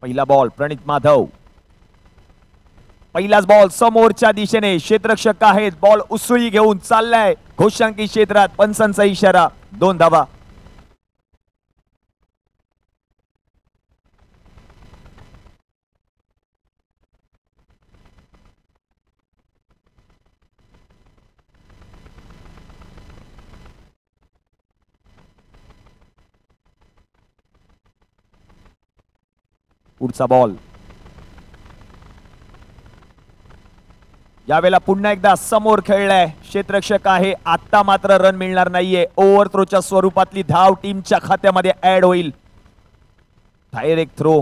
पहिला बॉल प्रणित माधव, पहिलाच बॉल समोरच्या दिशेने, क्षेत्ररक्षक आहेत, बॉल उसळी घेऊन चाललाय घोषांकी क्षेत्रात, पंचांचा इशारा, 2 धावा. पुढचा बॉल, यावेळेला पुन्हा एकदा समोर खेळलाय क्षेत्ररक्षक आहे, आता मात्र रन मिळणार नाहीये. ओव्हर थ्रोच्या स्वरूपातली धाव टीमच्या खात्यामध्ये ऍड होईल. डायरेक्ट थ्रो,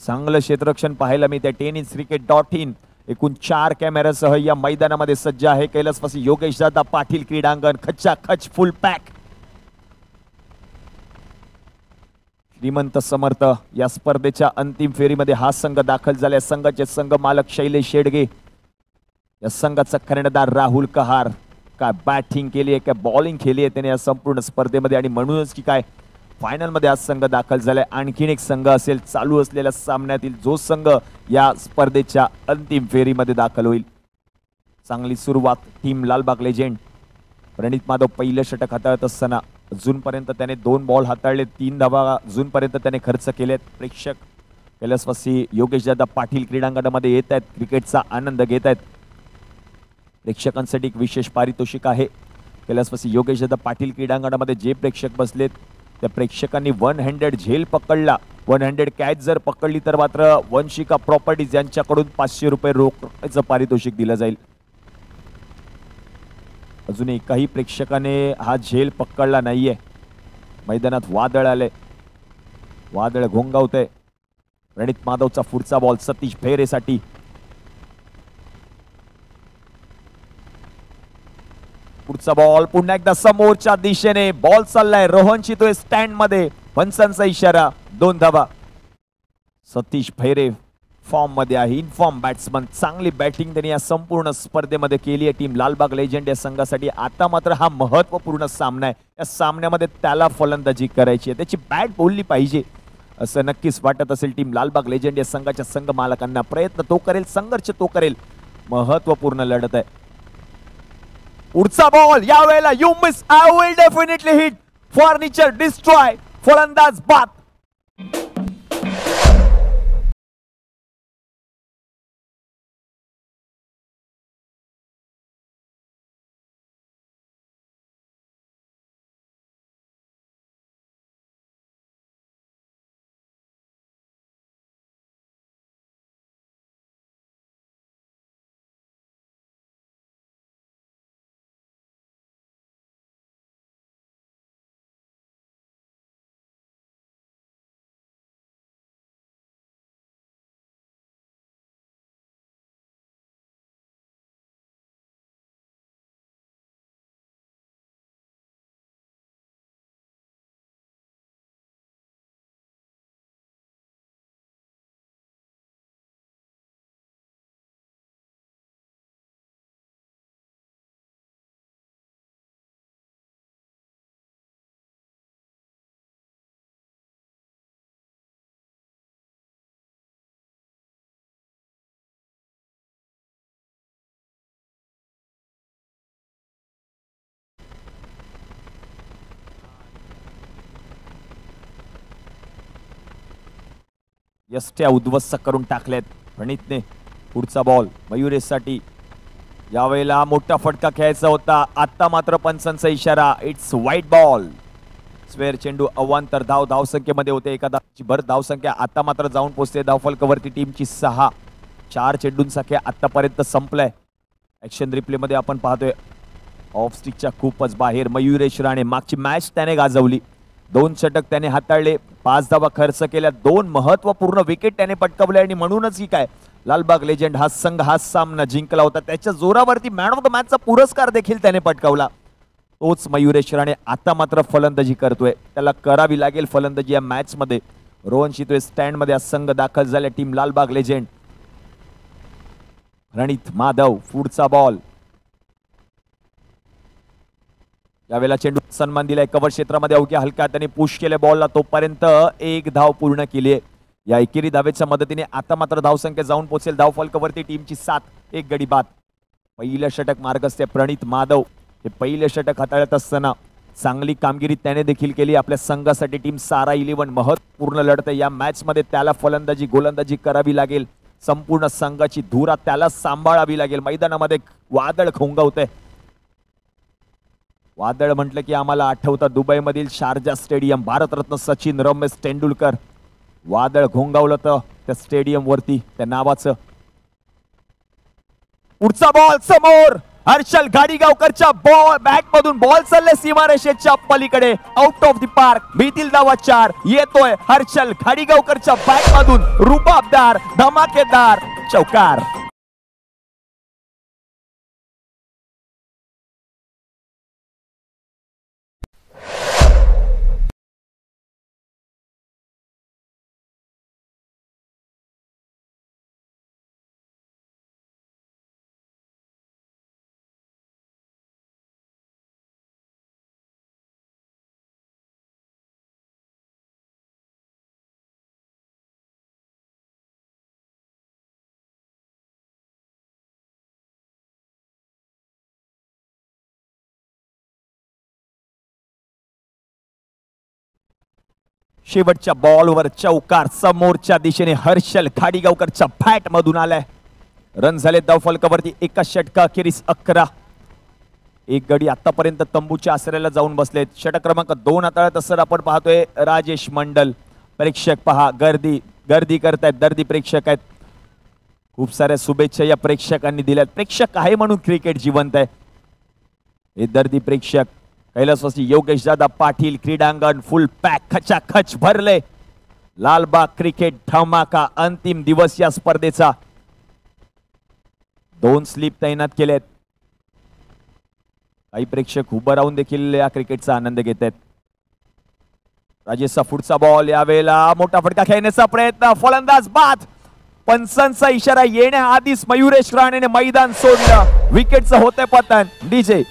चांगलं क्षेत्ररक्षण पाहायला मिळते. tenniscricket.in एकूण 4 कॅमेऱ्यासह या मैदानामध्ये सज्ज आहे. कैलासवासी योगेश दादा पाटील क्रीडांगण, खच फुल पॅक. श्रीमंत समर्थ या स्पर्धेच्या अंतिम फेरीमध्ये हा संघ दाखल झाला. संघाचे संघ मालक शैलेश शेडगे, या संघाचा कर्णधार राहुल कहार. काय बॅटिंग केली आहे, काय बॉलिंग केली आहे त्याने या संपूर्ण स्पर्धेमध्ये, आणि म्हणूनच की काय फायनल मध्ये हा संघ दाखल झालाय. आणखीन एक संघ असेल चालू असलेल्या सामन्यातील जो संघ या स्पर्धेच्या अंतिम फेरीमध्ये दाखल होईल. चांगली सुरुवात टीम लालबाग लेजेंड. प्रणित माधव पहिलं षटक हाताळत असताना अजूनपर्यंत त्याने 2 बॉल हाताळले, 3 धावा अजूनपर्यंत त्याने खर्च केलेत. प्रेक्षक कैलासवासी योगेश दादा पाटील क्रीडांगणामध्ये येत आहेत, क्रिकेटचा आनंद घेत आहेत. प्रेक्षकांसाठी एक विशेष पारितोषिक आहे. कैलासवासी योगेश दादा पाटील क्रीडांगणामध्ये जे प्रेक्षक बसलेत त्या प्रेक्षकांनी 1 हँडेड झेल पकडला, 1 हँडेड कॅच जर पकडली तर मात्र वंशिका प्रॉपर्टीज यांच्याकडून 500 रुपये रोखचं पारितोषिक दिलं जाईल. अजून एकाही प्रेक्षकाने हा झेल पकडला नाहीये. मैदानात वादळ आले, वादळ घोंगावतंय. प्रणित माधवचा पुढचा बॉल सतीश भैरेसाठी. पुढचा बॉल पुन्हा एकदा समोरच्या दिशेने, बॉल चाललाय रोहन चितोय स्टँड मध्ये, पंचांचा इशारा, 2 धावा. सतीश भैरे फॉर्म मध्ये आहे, इनफॉर्म बॅट्समन. चांगली बॅटिंग त्यांनी या संपूर्ण स्पर्धेमध्ये केली आहे टीम लालबाग लेजेंड या संघासाठी. आता मात्र हा महत्वपूर्ण सामना आहे. या सामन्यामध्ये त्याला फलंदाजी करायची आहे, त्याची बॅट बोलली पाहिजे असं नक्कीच वाटत असेल टीम लालबाग लेजेंड या संघाच्या संघ मालकांना. प्रयत्न तो करेल, संघर्ष तो करेल. महत्वपूर्ण लढत आहे. पुढचा बॉल, यावेळेला you miss, I will definitely hit, furniture destroy, फलंदाज बाद. यष्ट्या उद्ध्वस्त करून टाकलेत प्रणितने. पुढचा बॉल मयुरेशसाठी. यावेळेला मोठा फटका खेळायचा होता, आता मात्र पंचांचा इशारा, इट्स व्हाईट बॉल. स्क्वेअर चेंडू अवांतर धाव धावसंख्येमध्ये होते, एका धावची भर धावसंख्या आता मात्र जाऊन पोहोचते धावफलकावरती टीमची 6. 4 चेंडूंसाठी आतापर्यंत संपलाय. ऍक्शन रिप्ले मध्ये आपण पाहतोय ऑफ स्टिकच्या खूपच बाहेर मयुरेश राणे. मागची मॅच त्याने गाजवली, 2 षटक त्याने हाताळले, 5 धावा खर्च केल्या, 2 महत्वपूर्ण विकेट त्याने पटकावले, आणि म्हणूनच ही काय लालबाग लेजेंड हा संघ हा सामना जिंकला होता. त्याच्या जोरावरती मॅन ऑफ द मॅचचा पुरस्कार देखील त्याने पटकावला. तोच मयुरेश राणे आता मात्र फलंदाजी करतोय, त्याला करावी लागेल फलंदाजी या मॅच मध्ये. रोहन शितोळे स्टँड मध्ये संघ दाखल झाले टीम लालबाग लेजेंड. प्रणित माधव पुढचा बॉल. यावेळेला चेंडू सन्मान दिलाय कव्हर क्षेत्रामध्ये, अवघ्या हलक्या हाताने पुश केले बॉलला, तोपर्यंत 1 धाव पूर्ण केली आहे. या एकेरी धावेच्या मदतीने आता मात्र धावसंख्या जाऊन पोहोचेल धावफलकावरती टीमची 7. 1 गडी बाद. पहिलं षटक मार्गस्थ प्रणित माधव हे पहिलं षटक हाताळत असताना चांगली कामगिरी त्याने देखील केली. आपल्या संघासाठी टीम सारा 11 महत्वपूर्ण लढत आहे. या मॅच मध्ये त्याला फलंदाजी गोलंदाजी करावी लागेल. संपूर्ण संघाची धुरा त्याला सांभाळावी लागेल. मैदानामध्ये वादळ घोंगावतंय. वादळ म्हटलं की आम्हाला आठवतं दुबईमधील शारजा स्टेडियम, भारतरत्न सचिन रमेश तेंडुलकर. वादळ घोंगावलं तर त्या स्टेडियम वरती त्या नावाचं. पुढचा बॉल समोर, हर्षल घाडीगावकरच्या बॉल बॅट मधून बॉल चालले सीमारेषेच्या पलीकडे, आउट ऑफ द पार्क. भीतील धावा 4. येतोय हर्षल घाडीगावकरच्या बॅट मधून रुबाबदार धमाकेदार चौकार. शेवटच्या बॉलवर चौकार समोरच्या दिशेने हर्षल घाडीगावकरच्या बॅट मधून आलाय. रन झाले धावफलकावरती एका षटका अखेरीस 11. एक गडी आतापर्यंत तंबूच्या आसऱ्याला जाऊन बसलेत. षटक क्रमांक 2 हाताळत असताना आपण पाहतोय राजेश मंडल. प्रेक्षक पहा गर्दी करतायत, दर्दी प्रेक्षक आहेत. खूप साऱ्या शुभेच्छा या प्रेक्षकांनी दिल्यात. प्रेक्षक आहे म्हणून क्रिकेट जिवंत आहे. हे दर्दी प्रेक्षक. कैलासवासी योगेश दादा पाटील क्रीडांगण फुल पॅक खचाखच भरले. लालबाग क्रिकेट धमाका अंतिम दिवस या स्पर्धेचा. 2 स्लीप तैनात केलेत. काही प्रेक्षक उभं राहून देखील या क्रिकेटचा आनंद घेत आहेत. राजेशचा पुढचा बॉल, यावेळेला मोठा फटका खेळण्याचा प्रयत्न, फलंदाज बाद. पंचांचा इशारा येण्याआधीच मयुरेश राणेने मैदान सोडलं. विकेटचं होतंय पतन. डीजे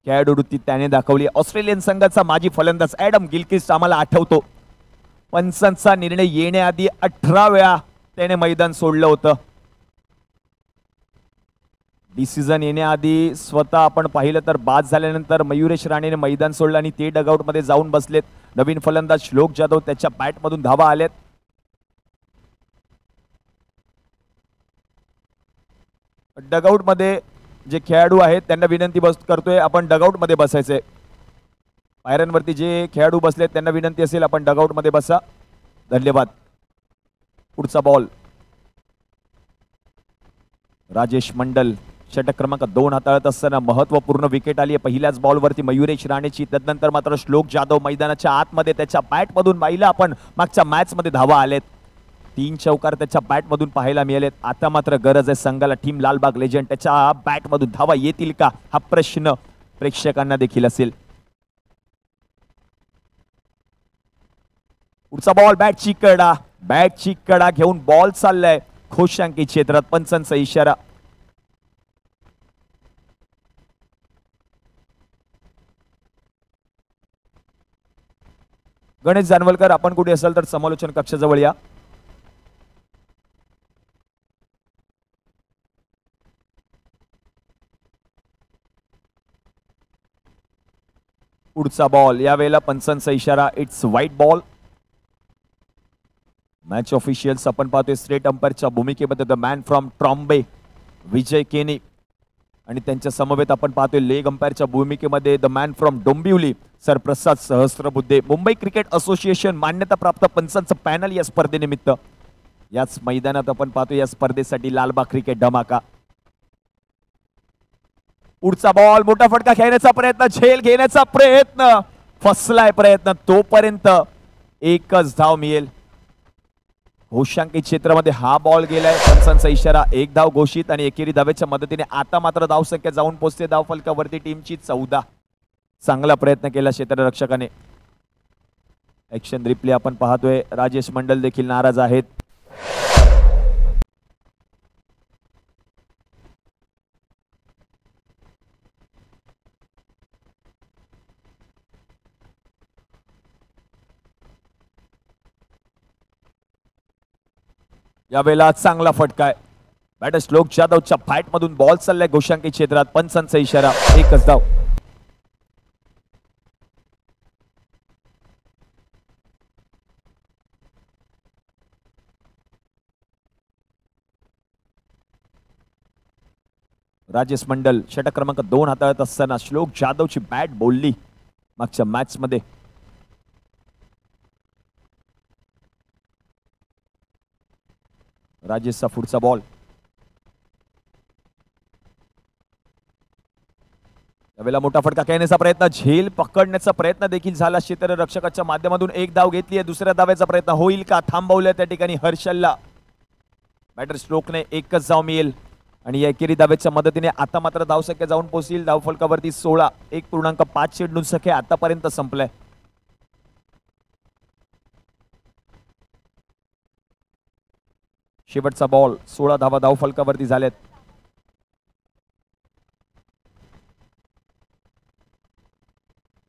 खेळाडू वृत्ती त्याने दाखवली. ऑस्ट्रेलियन संघाचा माजी फलंदाज ॲडम गिलक्रिस्ट आम्हाला आठवतो. पंचांचा निर्णय येण्याआधी 18 वेळा त्याने मैदान सोडलं होतं. डिसिजन येण्याआधी स्वतः आपण पाहिलं तर बाद झाल्यानंतर मयुरेश राणेने मैदान सोडलं आणि ते डगआउट मध्ये जाऊन बसलेत. नवीन फलंदाज श्लोक जाधव त्याच्या बॅट मधून धावा आलेत. डगआउट मध्ये जे खेळाडू आहेत त्यांना विनंती करतोय आपण डगआउट मध्ये बसायचे. पायऱ्यांवरती जे खेळाडू बसलेत त्यांना विनंती असेल आपण डगआउट मध्ये बसा. धन्यवाद. पुढचा बॉल राजेश मंडल. षटक क्रमांक 2 हाताळत असताना महत्वपूर्ण विकेट आली आहे पहिल्याच बॉलवरती मयुरेश राणेची. त्यानंतर मात्र श्लोक जाधव मैदानाच्या आतमध्ये त्याच्या बॅट मधून पाहिलं आपण मागच्या मॅच मध्ये धावा आलेत. 3 चौकार त्याच्या बॅट मधून पाहायला मिळालेत. आता मात्र गरज आहे संघाला. टीम लालबाग लेजंड त्याच्या बॅट मधून धावा येतील का हा प्रश्न प्रेक्षकांना देखील असेल. पुढचा बॉल बॅटची कडा घेऊन बॉल चाललाय खोशांकी क्षेत्रात. पंचांचा इशारा. गणेश जानवलकर आपण कुठे असाल तर समालोचन कक्षाजवळ या. पुढचा बॉल, यावेळेला पंचांचा इशारा. It's white ball. Match officials आपण पाहतोय स्टेट अंपायरच्या भूमिकेमध्ये द मॅन फ्रॉम ट्रॉम्बे विजय केनी आणि त्यांच्या समवेत आपण पाहतोय लेग अंपायरच्या भूमिकेमध्ये the man from Dombivli sir Prasad Sahasrabuddhe. Mumbai cricket association मान्यताप्राप्त पंचांचं पॅनल या स्पर्धेनिमित्त याच मैदानात आपण पाहतोय. या स्पर्धेसाठी लालबाग क्रिकेट धमाका. पुढचा बॉल, मोठा फटका खेळण्याचा प्रयत्न, झेल घेण्याचा प्रयत्न, फसलाय प्रयत्न, तोपर्यंत एकच धाव मिळेल. घोषांकित क्षेत्रामध्ये हा बॉल गेलाय, पंचांचा इशारा, एक धाव घोषित आणि एकेरी धावेच्या मदतीने आता मात्र धावसंख्या जाऊन पोहोचते धावफलकावरती टीमची 14. चांगला प्रयत्न केला क्षेत्ररक्षकाने. ऍक्शन रिप्ले आपण पाहतोय. राजेश मंडल देखील नाराज आहेत. यावेळेला चांगला फटका आहे. बॅटर श्लोक जाधवच्या फाईट मधून बॉल चाललाय घोषांकित क्षेत्रात. पंचांचा इशारा, एकच धाव. राजेश मंडल षटक क्रमांक 2 हाताळत असताना श्लोक जाधवची बॅट बोलली मागच्या मॅच मध्ये. राजेशचा पुढचा बॉल. त्यावेळेला मोठा फटका खेळण्याचा प्रयत्न, झेल पकडण्याचा प्रयत्न देखील झाला क्षेत्ररक्षकाच्या माध्यमातून. एक धाव घेतली आहे. दुसऱ्या धावेचा प्रयत्न होईल का? थांबवलं त्या ठिकाणी हर्षलला. बॅटर श्लोकने एकच धाव मिळेल आणि या एकेरी धावेच्या मदतीने आता मात्र धावसंख्या जाऊन पोहोचेल धावफलकावरती 16. 1.5 चेंडूं सखे आतापर्यंत संपलाय. शेवटचा बॉल, 16 धावा धावफलकावरती झाल्यात.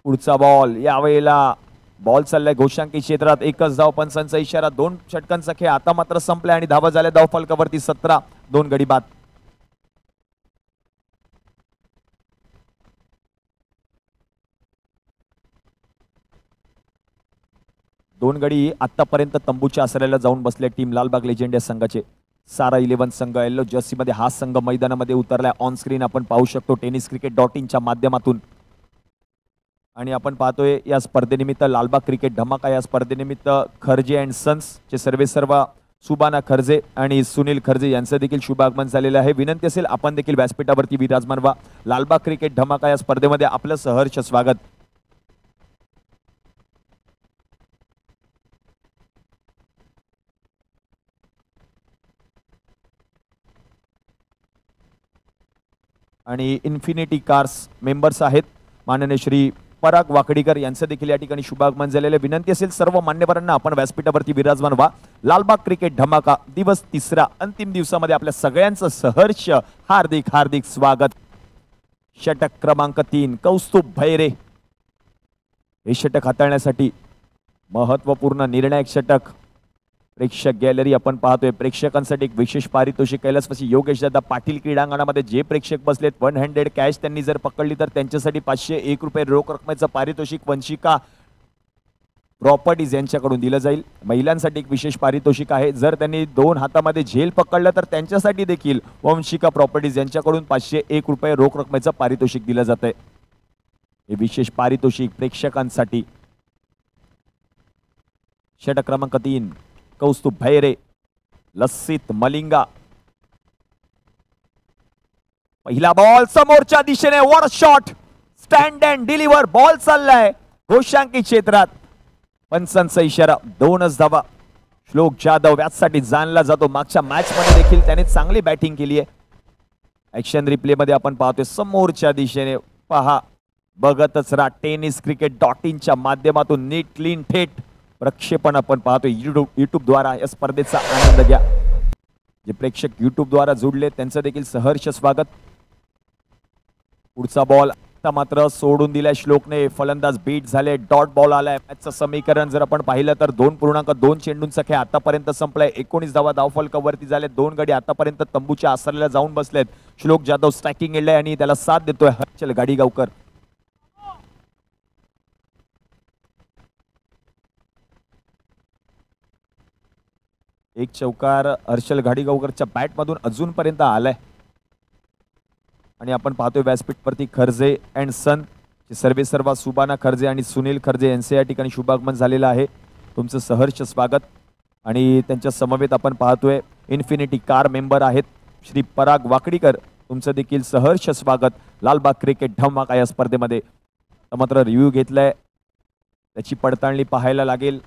पुढचा बॉल, यावेळेला बॉल चाललाय घोषांकित क्षेत्रात. एकच धाव, पंचांचा इशारा. 2 षटकांचा खेळ आता मात्र संपलाय आणि धावा झाल्या धावफलकावरती 17. 2 गडी बाद. दोन गडी आतापर्यंत तंबूच्या आसऱ्याला जाऊन बसले टीम लालबाग लेजेंड या संघाचे. सारा 11 संघ येलो जर्सी मध्ये हा संघ मैदानामध्ये उतरलाय. ऑन स्क्रीन आपण पाहू शकतो tenniscricket.in च्या माध्यमातून. आणि आपण पाहतोय या स्पर्धेनिमित्त लालबाग क्रिकेट धमाका या स्पर्धेनिमित्त खर्जे अँड सन्स चे सर्व सुबाना खर्जे आणि सुनील खर्जे यांचं देखील शुभागमन झालेलं आहे. विनंती असेल आपण देखील व्यासपीठावरती विराजमान व्हा. लालबाग क्रिकेट धमाका या स्पर्धेमध्ये आपलं सहर्ष स्वागत. आणि इन्फिनिटी कार्स मेंबर्स आहेत माननीय श्री पराग वाकडीकर यांचं देखील या ठिकाणी शुभागमन झालेले. विनंती असेल सर्व मान्यवरांना आपण व्यासपीठावरती विराजमान व्हा. लालबाग क्रिकेट धमाका दिवस 3 अंतिम दिवसामध्ये आपल्या सगळ्यांचं सहर्ष हार्दिक हार्दिक स्वागत. षटक क्रमांक 3 कौस्तुभ भैरे. हे षटक हाताळण्यासाठी महत्वपूर्ण निर्णायक षटक. प्रेक्षक गॅलरी आपण पाहतोय. प्रेक्षकांसाठी एक विशेष पारितोषिक कैलासवासी योगेश दादा पाटील क्रीडांगणामध्ये जे प्रेक्षक बसलेत 100 कॅश त्यांनी जर पकडली तर त्यांच्यासाठी 501 रुपये रोख रकमेचं पारितोषिक वंशिका प्रॉपर्टीज यांच्याकडून दिलं जाईल. महिलांसाठी एक विशेष पारितोषिक आहे. जर त्यांनी 2 हातामध्ये झेल पकडलं तर त्यांच्यासाठी देखील वंशिका प्रॉपर्टीज यांच्याकडून 501 रुपये रोख रकमेचं पारितोषिक दिलं जात आहे. हे विशेष पारितोषिक प्रेक्षकांसाठी. षटक क्रमांक 3 कौस्तुभ भैरे लसित मलिंगा. पहिला बॉल समोरच्या दिशेने, वर shot, stand and deliver. Ball चाललाय घोषांकित क्षेत्रात. पंचांचा इशारा, 2च धावा. श्लोक जाधव व्यासाठी जाणला जातो. मागच्या मॅच मध्ये देखील त्याने चांगली बॅटिंग केली आहे. ऍक्शन रिप्ले मध्ये आपण पाहतोय समोरच्या दिशेने. पहा, बघतच राहा. tenniscricket.in च्या माध्यमातून नीट क्लीन थेट प्रक्षेपण आपण पाहतोय युट्यूब द्वारा. या स्पर्धेचा आनंद घ्या. जे प्रेक्षक युट्यूब द्वारा जोडले त्यांचं देखील सहर्ष स्वागत. पुढचा बॉल आता मात्र सोडून दिलाय श्लोकने. फलंदाज बीट झाले. डॉट बॉल आलाय. मॅचचं समीकरण जर आपण पाहिलं तर 2.2 चेंडूंचा खेळ आतापर्यंत संपलाय. 19 धावा धावफलकावरती झाले. 2 गडी आतापर्यंत तंबूच्या आसऱ्याला जाऊन बसलेत. श्लोक जाधव स्ट्रायकिंग एंडला आणि त्याला साथ देतोय हर्षल गाडीगावकर. एक चौकार हर्षल घाडीगावकरच्या बॅट मधून अजूनपर्यंत आलाय. आणि आपण पाहतोय व्यासपीठवरती खर्जे अँड सन सर्व सुबाना खर्जे आणि सुनील खर्जे यांचे या ठिकाणी शुभागमन झालेलं आहे. तुमचं सहर्ष स्वागत. आणि त्यांच्या समवेत आपण पाहतोय इन्फिनिटी कार मेंबर आहेत श्री पराग वाकडीकर तुमचं देखील सहर्ष स्वागत लालबाग क्रिकेट धमाका या स्पर्धेमध्ये. मात्र रिव्ह्यू घेतलाय त्याची पडताळणी पाहायला लागेल.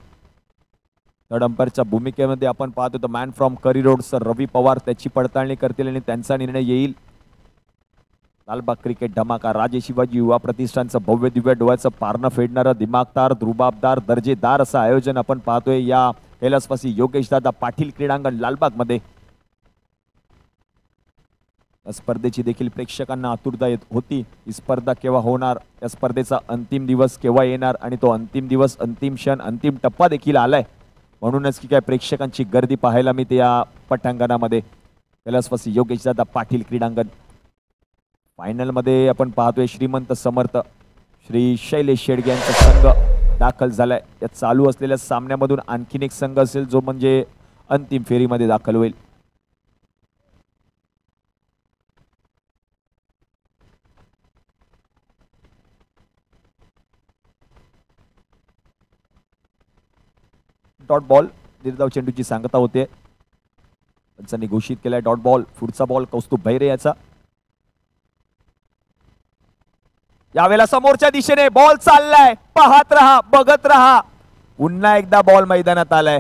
थर्ड अंपायरच्या भूमिकेमध्ये आपण पाहतो तर man from Curry Road sir Ravi Pawar त्याची पडताळणी करतील आणि त्यांचा निर्णय येईल. लालबाग क्रिकेट धमाका राजे शिवाजी युवा प्रतिष्ठानचं भव्य दिव्य डोळ्याचं पारणं फेडणारं दिमागदार रुबाबदार दर्जेदार असं आयोजन आपण पाहतोय या कैलासवासी योगेश दादा पाटील क्रीडांगण लालबाग मध्ये. या स्पर्धेची देखील प्रेक्षकांना आतुरता येत होती. ही स्पर्धा केव्हा होणार, या स्पर्धेचा अंतिम दिवस केव्हा येणार आणि तो अंतिम दिवस, अंतिम क्षण, अंतिम टप्पा देखील आलाय. म्हणूनच की काय प्रेक्षकांची गर्दी पाहायला मिळते या पटांगणामध्ये. कैलासवासी योगेश दादा पाटील क्रीडांगण. फायनल मध्ये आपण पाहतोय श्रीमंत समर्थ श्री शैलेश शेडगे यांचा संघ दाखल झालाय. या चालू असलेल्या सामन्यामधून आणखीन एक संघ असेल जो म्हणजे अंतिम फेरीमध्ये दाखल होईल. डॉट बॉल निर्धाव चेंडूची सांगता होते. पंचांनी घोषित केलाय डॉट बॉल. पुढचा बॉल कौस्तुभ भैरे याचा. यावेळेला समोरच्या दिशेने बॉल चाललाय. पाहत रहा, बघत रहा. पुन्हा एकदा बॉल मैदानात आलाय.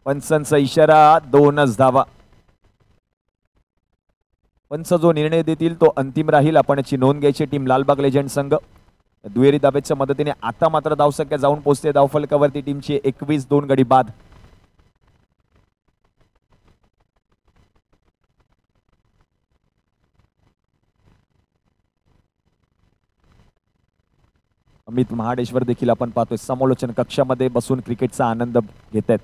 पंचांचा इशारा, 2च धावा. पंच जो निर्णय देतील तो अंतिम राहील. आपण याची नोंद घ्यायची. टीम लालबाग लेजंड संघ दुहेरी धाब्याच्या मदतीने आता मात्र धावसंख्या जाऊन पोहोचते धावफलकावरती टीमची 21, 2 गडी बाद. अमित महाडेश्वर देखील आपण पाहतोय समालोचन कक्षामध्ये बसून क्रिकेटचा आनंद घेत आहेत.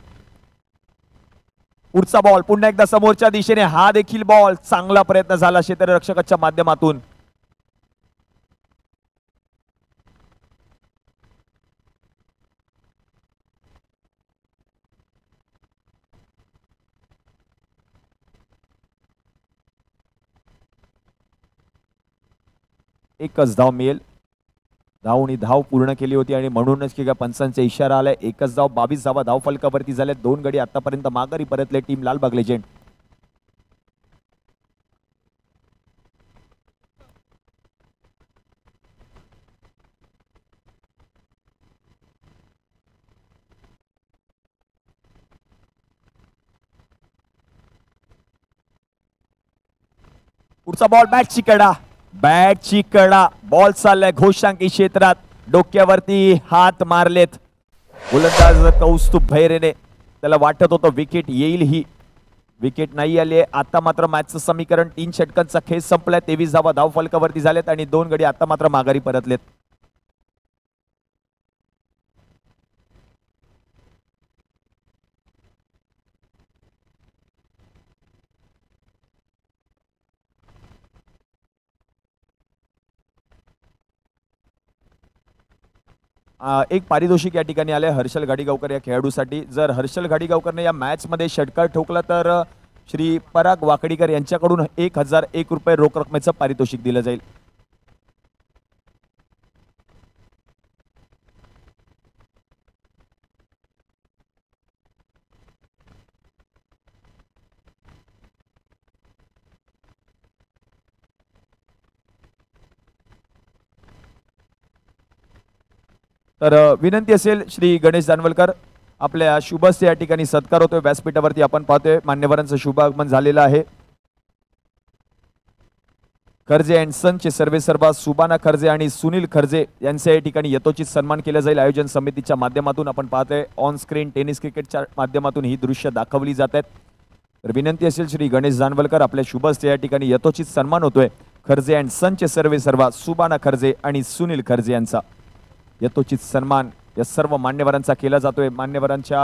पुढचा बॉल पुन्हा एकदा समोरच्या दिशेने. हा देखील बॉल चांगला प्रयत्न झाला क्षेत्ररक्षकाच्या माध्यमातून. एकच धाव मिळेल. धावणी धाव पूर्ण केली होती आणि म्हणूनच की पंचांचा इशारा आलाय. एकच धाव, 22 धावा धाव फलकावरती झाल्या. 2 गडी आतापर्यंत माघारी परतले टीम लालबाग लेजेंड. पुढचा बॉल बॅटची कडा. बॅटची कडा. बॉल चाललाय घोषांकी क्षेत्रात. डोक्यावरती हात मारलेत गोलंदाज कौस्तुभ भैरेने. त्याला वाटत होतं विकेट येईल, ही विकेट नाही आली. आता मात्र मॅचचं समीकरण 3 षटकांचा खेळ संपलाय. 23 धावा धाव फलकावरती झालेत आणि 2 गडी आता मात्र माघारी परतलेत. एक पारितोषिक या ठिकाणी आले हर्षल घाडीगावकर या खेळाडूसाठी. जर हर्षल घाडीगावकरने या मॅच मध्ये षटकार ठोकला तर श्री पराग वाकडीकर यांच्याकडून 1001 रुपये रोख रकमेचं पारितोषिक दिलं जाईल. तर विनंती असेल श्री गणेश जानवलकर आपल्या शुभस्य या ठिकाणी सत्कार होतोय व्यासपीठावरती. आपण पाहतोय मान्यवरांचं शुभ आगमन झालेलं आहे. खर्जे अँड सनचे सर्वेसर्वा सुबाना खर्जे आणि सुनील खर्जे यांचे या ठिकाणी यथोचित सन्मान केला जाईल. आयोजन समितीच्या माध्यमातून आपण पाहतोय ऑन स्क्रीन टेनिस क्रिकेटच्या माध्यमातून ही दृश्य दाखवली जात आहेत. तर विनंती असेल श्री गणेश जानवलकर आपल्या शुभस्य या ठिकाणी यथोचित सन्मान होतोय खर्जे अँड सनचे सर्वेसर्वा सुबाना खर्जे आणि सुनील खर्जे यांचा यथोचित सन्मान या सर्व मान्यवरांचा केला जातोय. मान्यवरांच्या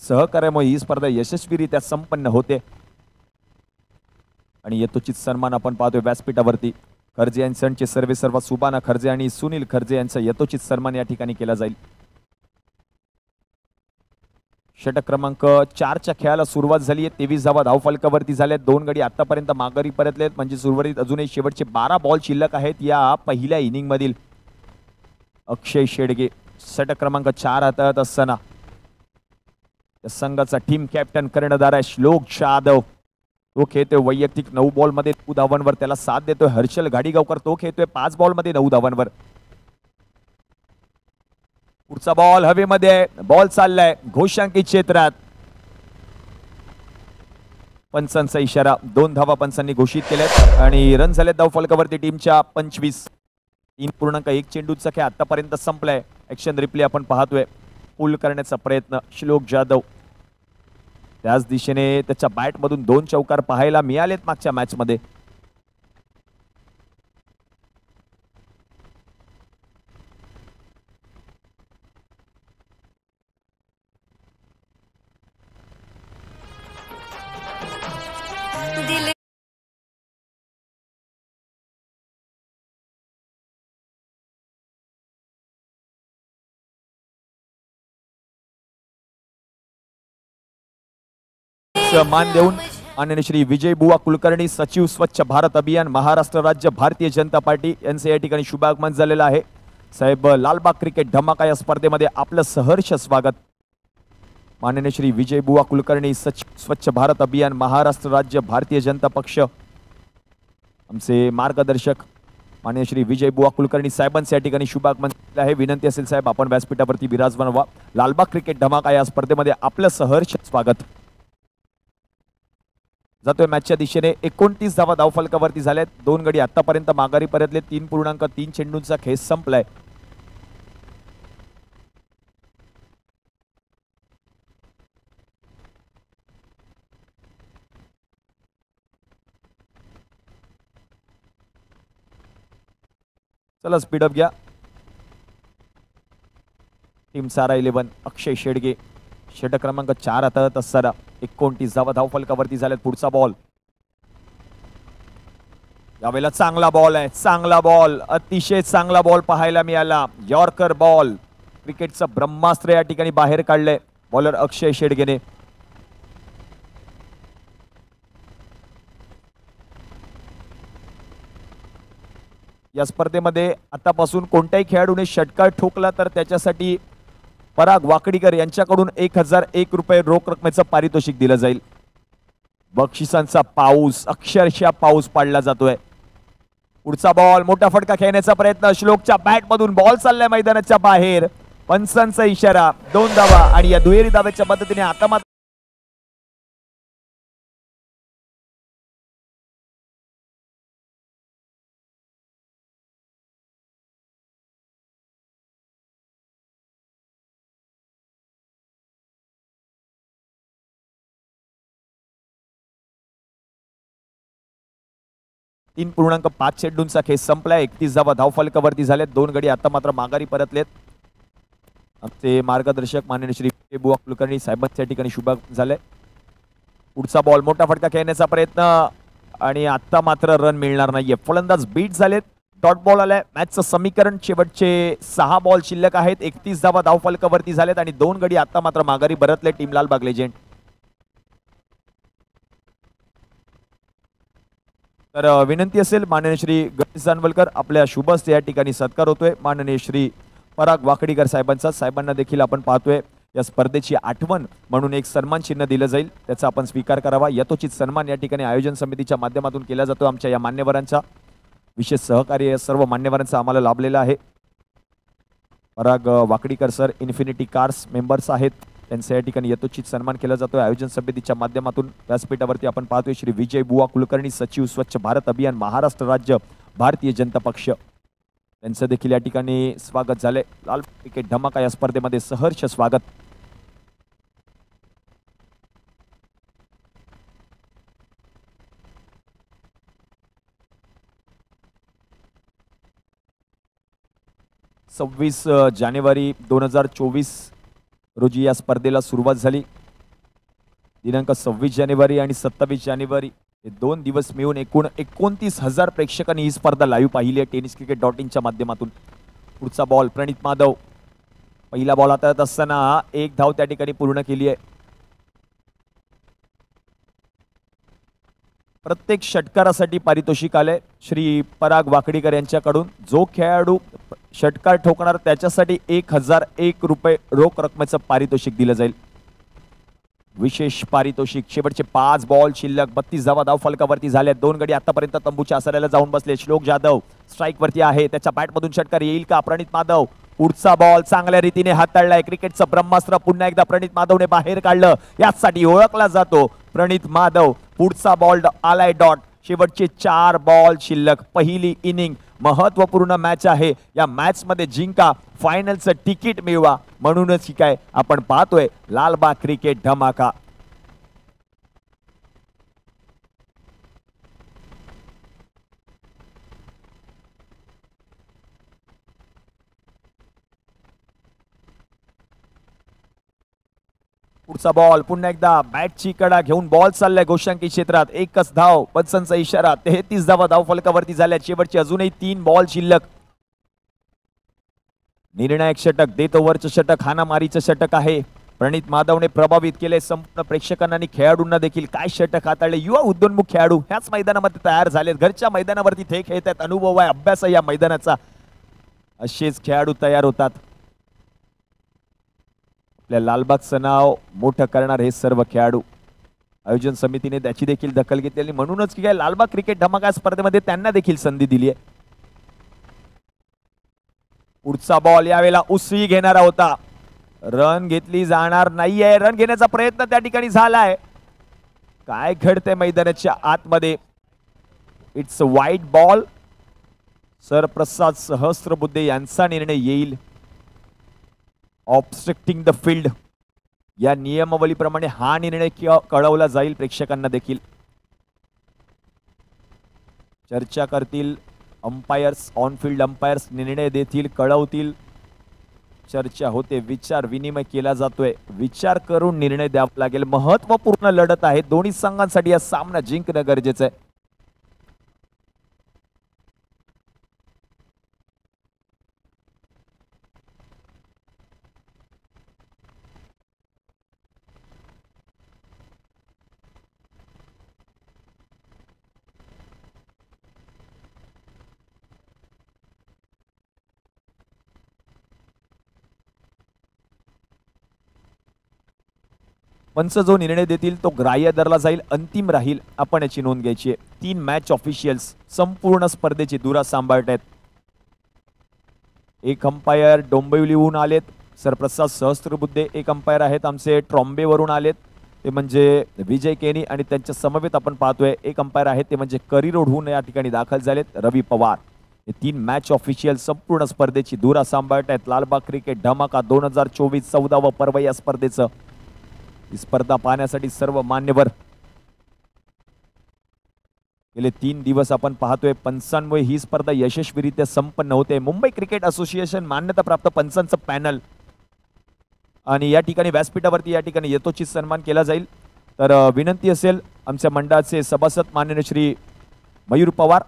सहकार्यामुळे ही स्पर्धा यशस्वीरित्या संपन्न होते आणि यथोचित सन्मान आपण पाहतोय व्यासपीठावरती. खर्जे अँड सनचे सर्वेसर्वा सुबाना खर्जे आणि सुनील खर्जे यांचा यथोचित सन्मान या ठिकाणी केला जाईल. षटक क्रमांक 4च्या खेळाला सुरुवात झाली आहे. 23 धावा धाव फलकावरती झाल्यात. 2 गडी आतापर्यंत माघारी परतलेत. म्हणजे उर्वरित अजूनही शेवटचे 12 बॉल शिल्लक आहेत या पहिल्या इनिंग मधील. अक्षय शेडगे षटक क्रमांक 4 हाताळत असताना या संघाचा टीम कॅप्टन कर्णधार आहे श्लोक जाधव. तो खेळतोय वैयक्तिक 9 बॉल मध्ये 9 धावांवर. त्याला साथ देतोय हर्षल गाडीगावकर. तो खेळतोय 5 बॉल मध्ये 9 धावांवर. पुढचा बॉल हवेमध्ये. बॉल चाललाय घोषांकित क्षेत्रात. पंचांचा इशारा. 2 धावा पंचांनी घोषित केल्यात आणि रन झाले धाव फलकावरती टीमच्या 25. 3.1 चेंडूचा खेळ आतापर्यंत संपलाय. ऍक्शन रिप्ले आपण पाहतोय. पुल करण्याचा प्रयत्न श्लोक जाधव. त्याच दिशेने त्याच्या बॅट मधून 2 चौकार पाहायला मिळालेत मागच्या मॅच मध्ये. मान देऊन माननीय श्री विजय बुवा कुलकर्णी सचिव स्वच्छ भारत अभियान महाराष्ट्र राज्य भारतीय जनता पार्टी यांचे या ठिकाणी शुभागमन झालेलं आहे. साहेब लालबाग क्रिकेट धमाका या स्पर्धेमध्ये आपलं सहर्ष स्वागत. माननीय श्री विजय बुवा कुलकर्णी सचिव स्वच्छ भारत अभियान महाराष्ट्र राज्य भारतीय जनता पक्ष आमचे मार्गदर्शक माननीय श्री विजय बुवा कुलकर्णी साहेबांचे या ठिकाणी शुभागमन आहे. विनंती असेल साहेब आपण व्यासपीठावरती विराजमान व्हा. लालबाग क्रिकेट धमाका या स्पर्धेमध्ये आपलं सहर्ष स्वागत. जातोय मॅचच्या दिशेने. 29 धावा धाव फलकावरती झाल्यात. 2 गडी आतापर्यंत माघारी परतले. 3.3 चेंडूंचा खेळ संपलाय. चला स्पीडअप घ्या. टीम सारा 11 अक्षय शेडगे. षटक क्रमांक 4 हाताळत असताना 29 धावा धाव फलकावरती झाल्यात. पुढचा बॉल. यावेळेला चांगला बॉल आहे. चांगला बॉल. अतिशय चांगला बॉल पाहायला मिळाला. Yorker ball. क्रिकेटचं ब्रह्मास्त्र या ठिकाणी बाहेर काढलंय बॉलर अक्षय शेडगेने. या स्पर्धेमध्ये आतापासून कोणत्याही खेळाडूने षटकार ठोकला तर त्याच्यासाठी पराग वाकडीकर यांच्याकडून 1001 रुपये रोख रकमेचं पारितोषिक दिलं जाईल. बक्षिसांचा पाऊस अक्षरशः पाऊस पाडला जातोय. पुढचा बॉल. मोठा फटका खेळण्याचा प्रयत्न. श्लोकच्या बॅट मधून बॉल चाललाय मैदानाच्या बाहेर. पंचांचा इशारा. 2 धावा आणि या दुहेरी धावेच्या मदतीने आता मात्र .5 चेंडूंचा खेळ संपलाय. 31 धावा धाव फलकावरती झालेत. 2 गडी आता मात्र माघारी परतलेत. आमचे मार्गदर्शक माननीय श्री बुवा कुलकर्णी साहेबांच्या ठिकाणी शुभागमन झालंय. पुढचा बॉल. मोठा फटका खेळण्याचा प्रयत्न आणि आता मात्र रन मिळणार नाहीये. फलंदाज बीट झालेत. डॉट बॉल आलाय. मॅचचं समीकरण शेवटचे 6 बॉल शिल्लक आहेत. 31 धावा धाव फलकावरती झालेत आणि 2 गडी आता मात्र माघारी परतले टीम लालबाग लेजेंड. तर विनंती असेल माननीय श्री गणेश जानवलकर आपल्या शुभ हस्ते या ठिकाणी सत्कार होतोय. माननीय श्री पराग वाकडीकर साहेबांचा. साहेबांना देखील आपण पाहतोय या स्पर्धेची आठवण म्हणून एक सन्मान चिन्ह दिलं जाईल. त्याचा आपण स्वीकार करावा. यथोचित सन्मान या ठिकाणी आयोजन समितीच्या माध्यमातून केला जातो. आमच्या या मान्यवरांचा विशेष सहकार्य सर्व मान्यवरांचा आम्हाला लाभलेला आहे. पराग Wakdikar sir infinity cars members आहेत. त्यांचा या ठिकाणी यथोचित सन्मान केला जातोय आयोजन समितीच्या माध्यमातून. व्यासपीठावरती आपण पाहतोय श्री विजय बुवा कुलकर्णी सचिव स्वच्छ भारत अभियान महाराष्ट्र राज्य भारतीय जनता पक्ष त्यांचं देखील या ठिकाणी स्वागत झालंय. लाल क्रिकेट धमाका या स्पर्धेमध्ये सहर्ष स्वागत. सव्वीस जानेवारी 2024 रोजी या स्पर्धेला सुरुवात झाली. दिनांक 26 जानेवारी आणि 27 जानेवारी हे 2 दिवस मिळून एकूण 29,000 प्रेक्षकांनी ही स्पर्धा लाईव्ह पाहिली आहे tenniscricket.in माध्यमातून. पुढचा बॉल. प्रणित माधव. पहिला बॉल हाताळत असताना 1 धाव त्या ठिकाणी पूर्ण केली आहे. प्रत्येक षटकारासाठी पारितोषिक आले श्री पराग वाकडीकर यांच्याकडून. जो खेळाडू षटकार ठोकणार त्याच्यासाठी 1001 रुपये रोख रकमेचं पारितोषिक दिलं जाईल. विशेष पारितोषिक. शेवटचे 5 बॉल शिल्लक, 32 धावा धाव फलकावरती झाल्या. 2 गडी आतापर्यंत तंबूच्या आसऱ्याला जाऊन बसले. श्लोक जाधव स्ट्राईक वरती आहे. त्याच्या बॅट मधून षटकार येईल का? प्रणित माधव पुढचा बॉल चांगल्या रीतीने हाताळलाय. क्रिकेटचं ब्रह्मास्त्र पुन्हा एकदा प्रणित माधवने बाहेर काढलं. यासाठी ओळखला जातो प्रणित माधव. पुढचा बॉल आलाय डॉट. शेवटचे 4 बॉल शिल्लक. पहिली इनिंग महत्वपूर्ण मॅच आहे. या मॅच मध्ये जिंका, फायनलचं तिकीट मिळवा. म्हणूनच ही काय आपण पाहतोय लालबाग क्रिकेट धमाका. पुढचा बॉल पुन्हा एकदा बॅटची कडा घेऊन बॉल चाललाय गोशांकी क्षेत्रात. एकच धाव, पंचांचा इशारा. 33 धावा धाव फलकावरती झाल्या. शेवटचे अजूनही 3 बॉल शिल्लक. निर्णायक षटक, देत ओव्हरचं षटक, हाणामारीचं षटक आहे. प्रणित माधवने प्रभावित केले संपूर्ण प्रेक्षकांना आणि खेळाडूंना देखील. काय षटक हाताळले. युवा उद्योन्मुख खेळाडू ह्याच मैदानामध्ये तयार झालेत. घरच्या मैदानावरती ते खेळतात. अनुभव आहे, अभ्यास आहे या मैदानाचा. असेच खेळाडू तयार होतात. आपल्या लालबागचं नाव मोठं करणार हे सर्व खेळाडू. आयोजन समितीने त्याची देखील दखल घेतली. म्हणूनच की काय लालबाग क्रिकेट धमाका स्पर्धेमध्ये त्यांना देखील संधी दिली आहे. पुढचा बॉल यावेळेला उसळी घेणारा होता. रन घेतली जाणार नाहीये. रन घेण्याचा प्रयत्न त्या ठिकाणी झालाय. काय घडते मैदानाच्या आतमध्ये. इट्स वाईट बॉल. सरप्रसाद सहस्त्रबुद्धे यांचा निर्णय येईल. ऑब्स्ट्रक्टिंग द फील्ड या नियमावलीप्रमाणे हा निर्णय कळवला जाईल प्रेक्षकांना देखील. चर्चा करतील अंपायर्स, ऑन फील्ड अंपायर्स निर्णय देतील, कळवतील. चर्चा होते, विचार विनिमय केला जातोय. विचार करून निर्णय द्यावा लागेल. महत्वपूर्ण लढत आहे. दोन्ही संघांसाठी हा सामना जिंकणं गरजेचं आहे. पंच जो निर्णय देतील तो ग्राह्य धरला जाईल, अंतिम राहील. आपण याची नोंद घ्यायची आहे. 3 मॅच ऑफिशियल्स संपूर्ण स्पर्धेची धुरा सांभाळत आहेत. एक अंपायर डोंबिवलीहून आलेत, सरप्रसाद सहस्त्रबुद्धे. एक अंपायर आहेत आमचे ट्रॉम्बेवरून आलेत, ते म्हणजे विजय केनी. आणि त्यांच्या समवेत आपण पाहतोय एक अंपायर आहेत, ते म्हणजे करी रोडहून या ठिकाणी दाखल झालेत, रवी पवार. हे 3 मॅच ऑफिशियल संपूर्ण स्पर्धेची धुरा सांभाळत आहेत. लालबाग क्रिकेट धमाका 2024 14व पर्व या स्पर्धेचं. ही स्पर्धा पाहण्यासाठी सर्व मान्यवर गेले 3 दिवस आपण पाहतोय. पंचांमुळे ही स्पर्धा यशस्वीरित्या संपन्न होते. मुंबई क्रिकेट असोसिएशन मान्यताप्राप्त पंचांचं पॅनल आणि या ठिकाणी व्यासपीठावरती या ठिकाणी यथोचित सन्मान केला जाईल. तर विनंती असेल आमच्या मंडळाचे सभासद माननीय श्री मयूर पवार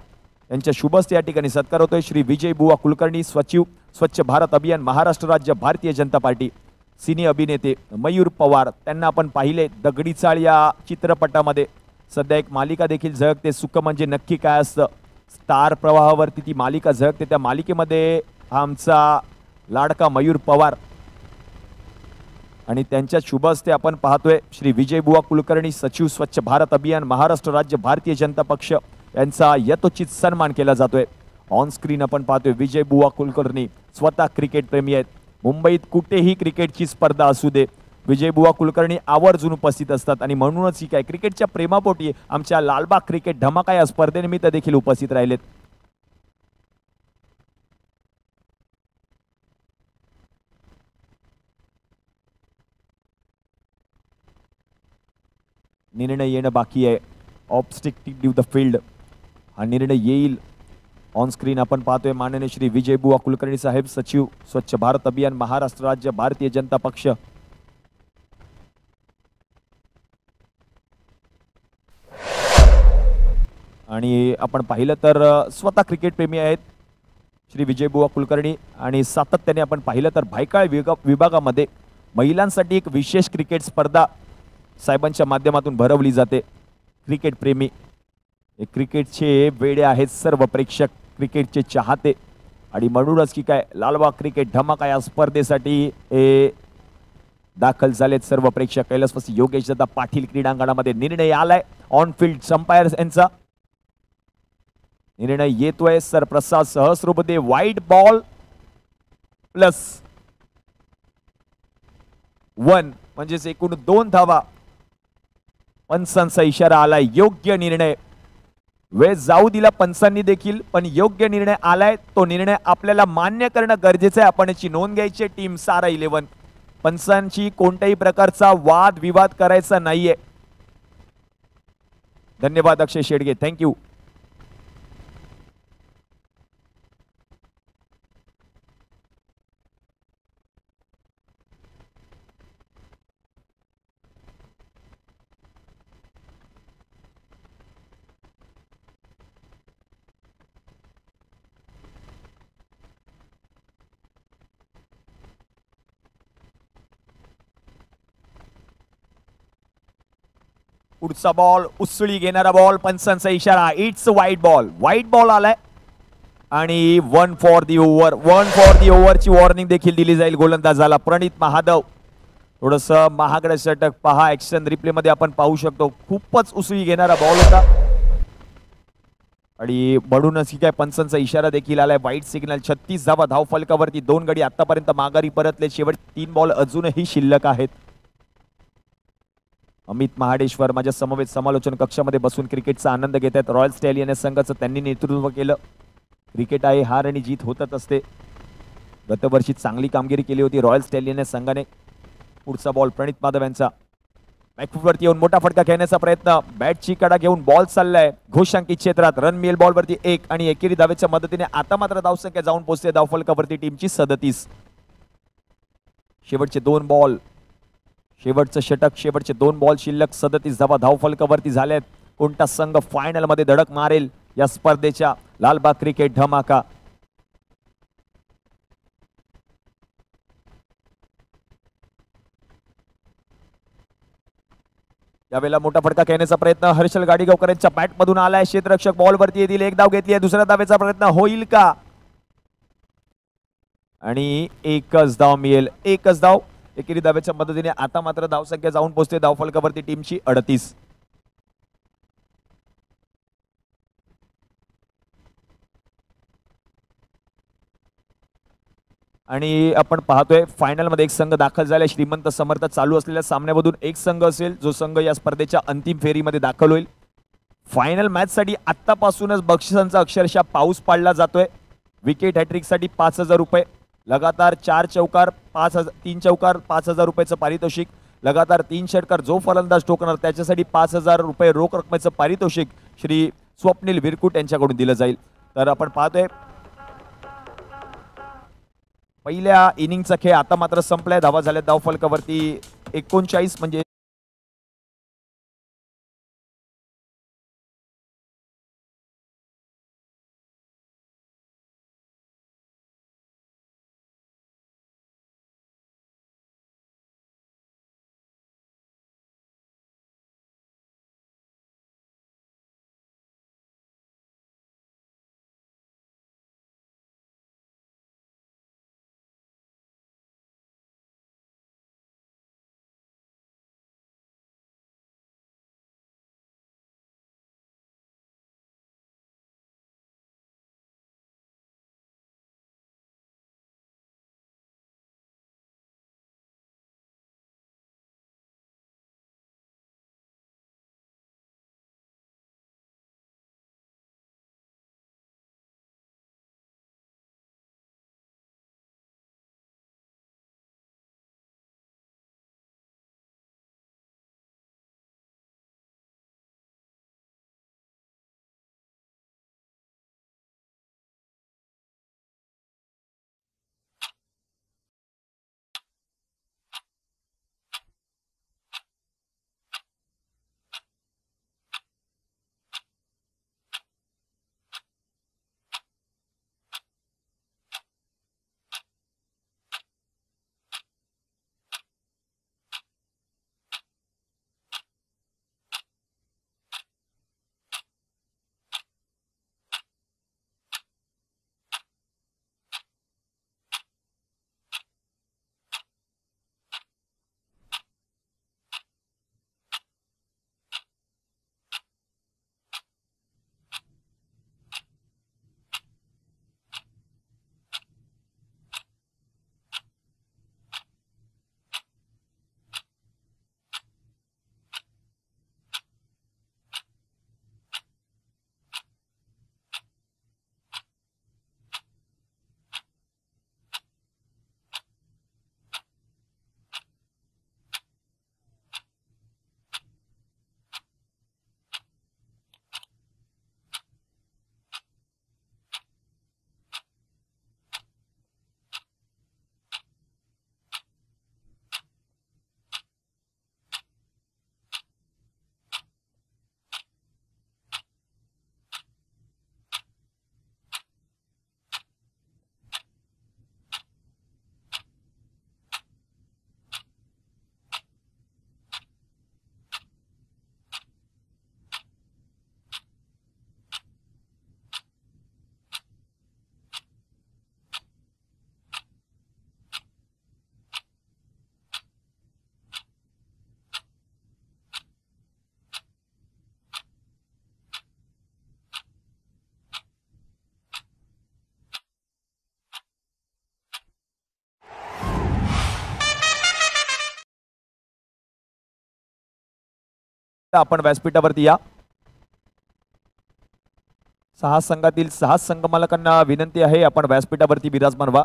यांच्या शुभ हस्ते या ठिकाणी सत्कार होतोय. श्री विजय बुवा कुलकर्णी, सचिव स्वच्छ भारत अभियान महाराष्ट्र राज्य भारतीय जनता पार्टी. सिने अभिनेते मयूर पवार, त्यांना आपण पाहिले दगडी चाळ या चित्रपटामध्ये. सध्या एक मालिका देखील झळकते, सुख म्हणजे नक्की काय असतं. स्टार प्रवाहावरती ती मालिका झळकते. त्या मालिकेमध्ये आमचा लाडका मयूर पवार आणि त्यांच्या शुभ हस्ते आपण पाहतोय श्री विजय बुवा कुलकर्णी, सचिव स्वच्छ भारत अभियान महाराष्ट्र राज्य भारतीय जनता पक्ष यांचा यथोचित सन्मान केला जातोय. ऑन स्क्रीन आपण पाहतोय विजय बुवा कुलकर्णी स्वतः क्रिकेट प्रेमी आहेत. मुंबईत कुठेही क्रिकेटची स्पर्धा असू दे, विजयबुवा कुलकर्णी आवर्जून उपस्थित असतात. आणि म्हणूनच ही काय क्रिकेटच्या प्रेमापोटी आमच्या लालबाग क्रिकेट धमाका या स्पर्धेनिमित्त देखील उपस्थित राहिलेत. निर्णय येणं बाकी आहे. ऑब्स्ट्रक्टिंग द फील्ड हा निर्णय येईल. ऑन स्क्रीन आपण पाहतोय माननीय श्री विजय बुवा कुलकर्णी साहेब, सचिव स्वच्छ भारत अभियान महाराष्ट्र राज्य भारतीय जनता पक्ष. आणि आपण पाहिलं तर स्वतः क्रिकेट प्रेमी आहेत श्री विजय बुवा कुलकर्णी. आणि सातत्याने आपण पाहिलं तर भायखळा विभागामध्ये महिलांसाठी एक विशेष क्रिकेट स्पर्धा साहेबांच्या माध्यमातून भरवली जाते. क्रिकेट प्रेमी, क्रिकेटचे वेडे आहेत सर्व प्रेक्षक, क्रिकेटचे चाहते. आणि म्हणूनच की काय लालबाग क्रिकेट धमाका या स्पर्धेसाठी दाखल झालेत सर्व प्रेक्षक. कैलासवासी योगेश दादा पाटील क्रीडांगणामध्ये निर्णय आलाय ऑन फील्ड अंपायर यांचा निर्णय येतोय. सर प्रसाद सहस्रबुद्धे वाईट बॉल प्लस 1 म्हणजेच एकूण 2 धावा. पंचांचा इशारा आलाय. योग्य निर्णय. वेळ जाऊ दिला पंचांनी देखील, पण योग्य निर्णय आलाय. तो निर्णय आपल्याला मान्य करणं गरजेचं आहे. आपण याची नोंद घ्यायची. टीम सारा 11 पंचांची कोणत्याही प्रकारचा वाद विवाद करायचा नाहीये. धन्यवाद अक्षय शेडगे. थँक्यू. पुढचा बॉल उसळी घेणारा बॉल. पंचांचा इशारा. It's white ball. White ball आलाय आणि 1 for the over. 1 for the ओव्हरची वॉर्निंग देखील दिली जाईल गोलंदाजाला. प्रणित महादेव थोडस महागडे षटक पहा. ऍक्शन रिप्ले मध्ये आपण पाहू शकतो. खूपच उसळी घेणारा बॉल होता आणि म्हणूनच काय पंचांचा इशारा देखील आलाय. White signal. 36 धावा धाव फलकावरती. 2 गडी आतापर्यंत माघारी परतले. शेवट 3 बॉल अजूनही शिल्लक आहेत. अमित महाडेश्वर माझ्या समवेत समालोचन कक्षामध्ये बसून क्रिकेटचा आनंद घेत आहेत. रॉयल स्टॅलियन या संघाचं त्यांनी नेतृत्व केलं. क्रिकेट आहे, हार आणि जीत होतच असते. गतवर्षी चांगली कामगिरी केली होती रॉयल स्टॅलियन या संघाने. पुढचा बॉल प्रणित माधव यांचा. बॅकफूटवरती येऊन मोठा फटका खेळण्याचा प्रयत्न. बॅटची कडा घेऊन बॉल चाललाय घोषांकित क्षेत्रात. रन मिळेल बॉलवरती 1 आणि एकेरी धावेच्या मदतीने आता मात्र धावसंख्या जाऊन पोहोचते धावफलकावरती टीमची 37. शेवटचे 2 बॉल. शेवटचं षटक. शेवटचे 2 बॉल शिल्लक. 37 धावा धावफलकावरती झाल्यात. कोणता संघ फायनल मध्ये धडक मारेल या स्पर्धेच्या लालबाग क्रिकेट धमाका. यावेळेला मोठा फटका खेळण्याचा प्रयत्न हर्षल गाडीगावकर यांच्या बॅट मधून आलाय. क्षेत्ररक्षक बॉलवरती येतील. 1 धाव घेतली आहे. दुसऱ्या धावेचा प्रयत्न होईल का? आणि 1च धाव मिळेल. 1च धाव. एकेरी धावेच्या मदतीने आता मात्र धावसंख्या जाऊन पोहोचते धावफलकावरती टीमची 38. आणि आपण पाहतोय फायनल मध्ये एक संघ दाखल झाला. श्रीमंत समर्थ. चालू असलेल्या सामन्यामधून एक संघ असेल जो संघ या स्पर्धेच्या अंतिम फेरीमध्ये दाखल होईल. फायनल मॅच साठी आतापासूनच बक्षिसांचा अक्षरशः पाऊस पाडला जातोय. विकेट हॅट्रिक साठी 5000 रुपये. लगातार 4 चौकार 3 चौकार 5000 रुपयाचं पारितोषिक. लगातार 3 षटकार जो फलंदाज ठोकणार त्याच्यासाठी 5000 रुपये रोख रकमेचं पारितोषिक श्री स्वप्नील विरकुट यांच्याकडून दिलं जाईल. तर आपण पाहतोय पहिल्या इनिंगचा खेळ आता मात्र संपलाय. धावा झाल्या धावफलकावरती 39 म्हणजे आपण व्यासपीठावरती या. 6 संघातील 6 संघ मालकांना विनंती आहे आपण व्यासपीठावरती विराजमान व्हा.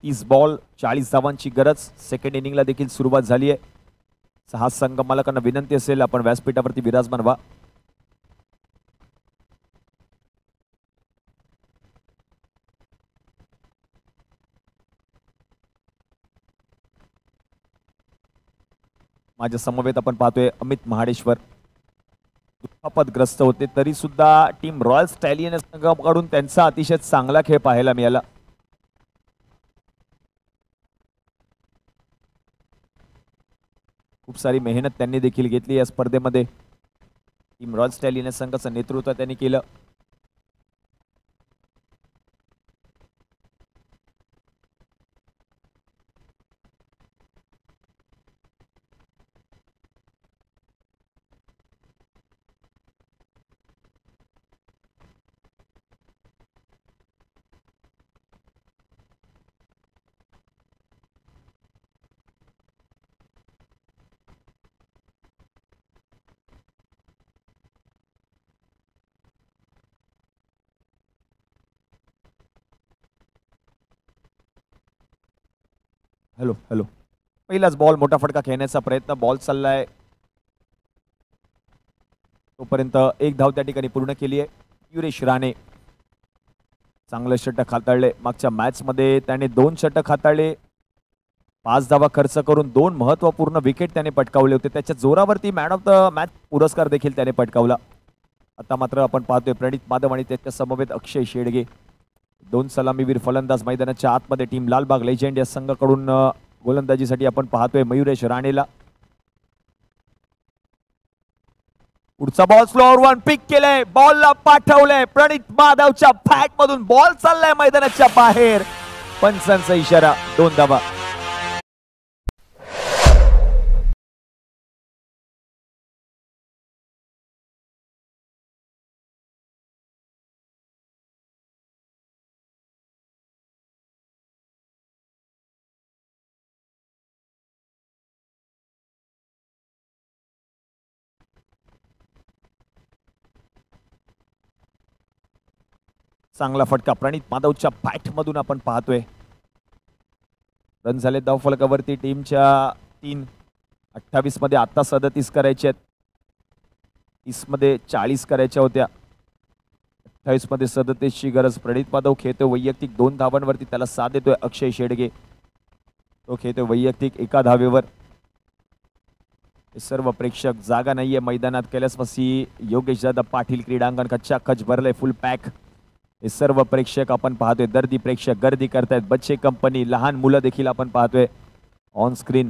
तीस बॉल 40 धावांची गरज. सेकंड इनिंगला देखील सुरुवात झाली आहे. 6 संघ मालकांना विनंती असेल आपण व्यासपीठावरती विराजमान व्हा. माझ्या समवेत आपण पाहतोय अमित महाडेश्वर. दुखापतग्रस्त होते तरी सुद्धा टीम रॉयल स्टॅलियन संघाकडून त्यांचा अतिशय चांगला खेळ पाहायला मिळाला. खूप सारी मेहनत त्यांनी देखील घेतली या स्पर्धेमध्ये. टीम रॉयल स्टॅलियन संघाचं नेतृत्व त्यांनी केलं. Hello hello. पहिलाच बॉल मोठा फटका खेळण्याचा प्रयत्न. बॉल चाललाय तोपर्यंत एक धाव त्या ठिकाणी पूर्ण केली आहे. युरेश राणे चांगलं षटक हाताळले. मागच्या मॅच मध्ये त्याने 2 षटक हाताळले. 5 धावा खर्च करून 2 महत्वपूर्ण विकेट त्याने पटकावले होते. त्याच्या जोरावरती मॅन ऑफ द मॅच पुरस्कार देखील त्याने पटकावला. आता मात्र आपण पाहतोय प्रणित माधव आणि त्याच्या समवेत अक्षय शेडगे 2 सलामीवीर फलंदाज मैदानाच्या आतमध्ये. टीम लालबाग लेजेंड या संघाकडून गोलंदाजीसाठी आपण पाहतोय मयुरेश राणेला. पुढचा बॉल स्लोअर वन पिक केलंय. बॉलला पाठवलंय प्रणित माधवच्या बॅट मधून. बॉल चाललाय मैदानाच्या बाहेर. पंचांचा इशारा. 2 धावा. चांगला फटका प्रणित माधवच्या बॅट मधून आपण पाहतोय. रन झाले धावफलकावरती टीमच्या 3. 28 मध्ये आता 37 करायचे आहेत. 30 मध्ये 40 करायच्या होत्या. 28 मध्ये 37 ची गरज. प्रणित माधव खेळतोय वैयक्तिक 2 धावांवरती. त्याला साथ देतोय अक्षय शेडगे. तो खेळतोय वैयक्तिक 1 धावेवर. सर्व प्रेक्षक जागा नाहीये मैदानात. कैलासवासी योगेश दादा पाटील क्रीडांगण कच्चा खच भरलंय. फुल पॅक. हे सर्व प्रेक्षक आपण पाहतोय. दर्दी प्रेक्षक गर्दी करतायत. बच्चे कंपनी लहान मुलं देखील आपण पाहतोय ऑन स्क्रीन.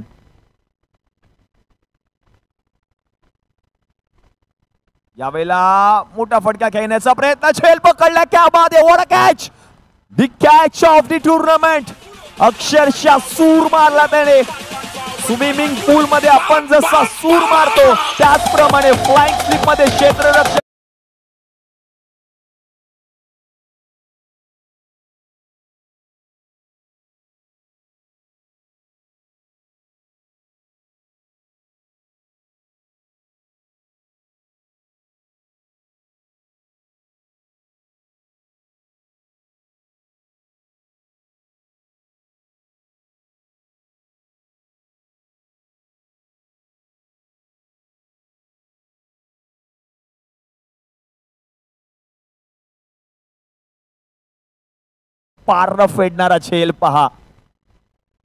यावेळेला मोठा फटका खेळण्याचा प्रयत्न. झेल पकडला. क्या बात आहे. What a catch. The catch of the tournament. अक्षरशः सूर मारला त्याने. स्विमिंग पूल मध्ये आपण जसा सूर मारतो त्याचप्रमाणे फ्लाइंग स्लिप मध्ये क्षेत्ररक्षक पार फेडणारा झेल पहा.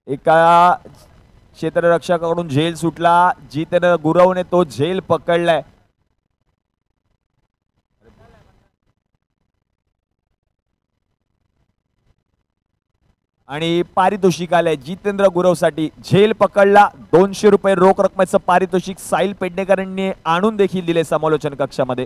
एका क्षेत्ररक्षकाकडून झेल सुटला. जितेंद्र गुरवने तो झेल पकडलाय. आणि पारितोषिक आलंय जितेंद्र गुरवसाठी. झेल पकडला, 200 रुपये रोख रकमेचं पारितोषिक साहिल पेडणेकरांनी आणून देखील दिले समालोचन कक्षामध्ये.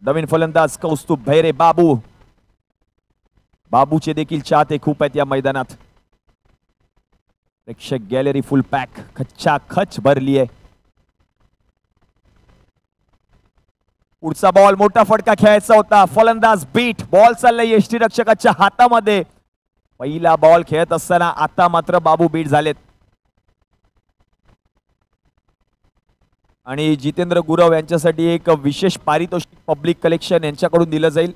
नवीन फलंदाज कौस्तुभ भैरे बाबू. बाबूचे देखील चाहते खूप आहेत या मैदानात. प्रेक्षक गॅलरी फुल पॅक, खच्चा खच भरली आहे. पुढचा बॉल, मोठा फटका खेळायचा होता. फलंदाज बीट, बॉल चाललाय यष्टीरक्षकाच्या हातामध्ये. पहिला बॉल खेळत असताना आता मात्र बाबू बीट झालेत. आणि जितेंद्र गुरव यांच्यासाठी एक विशेष पारितोषिक पब्लिक कलेक्शन यांच्याकडून दिलं जाईल.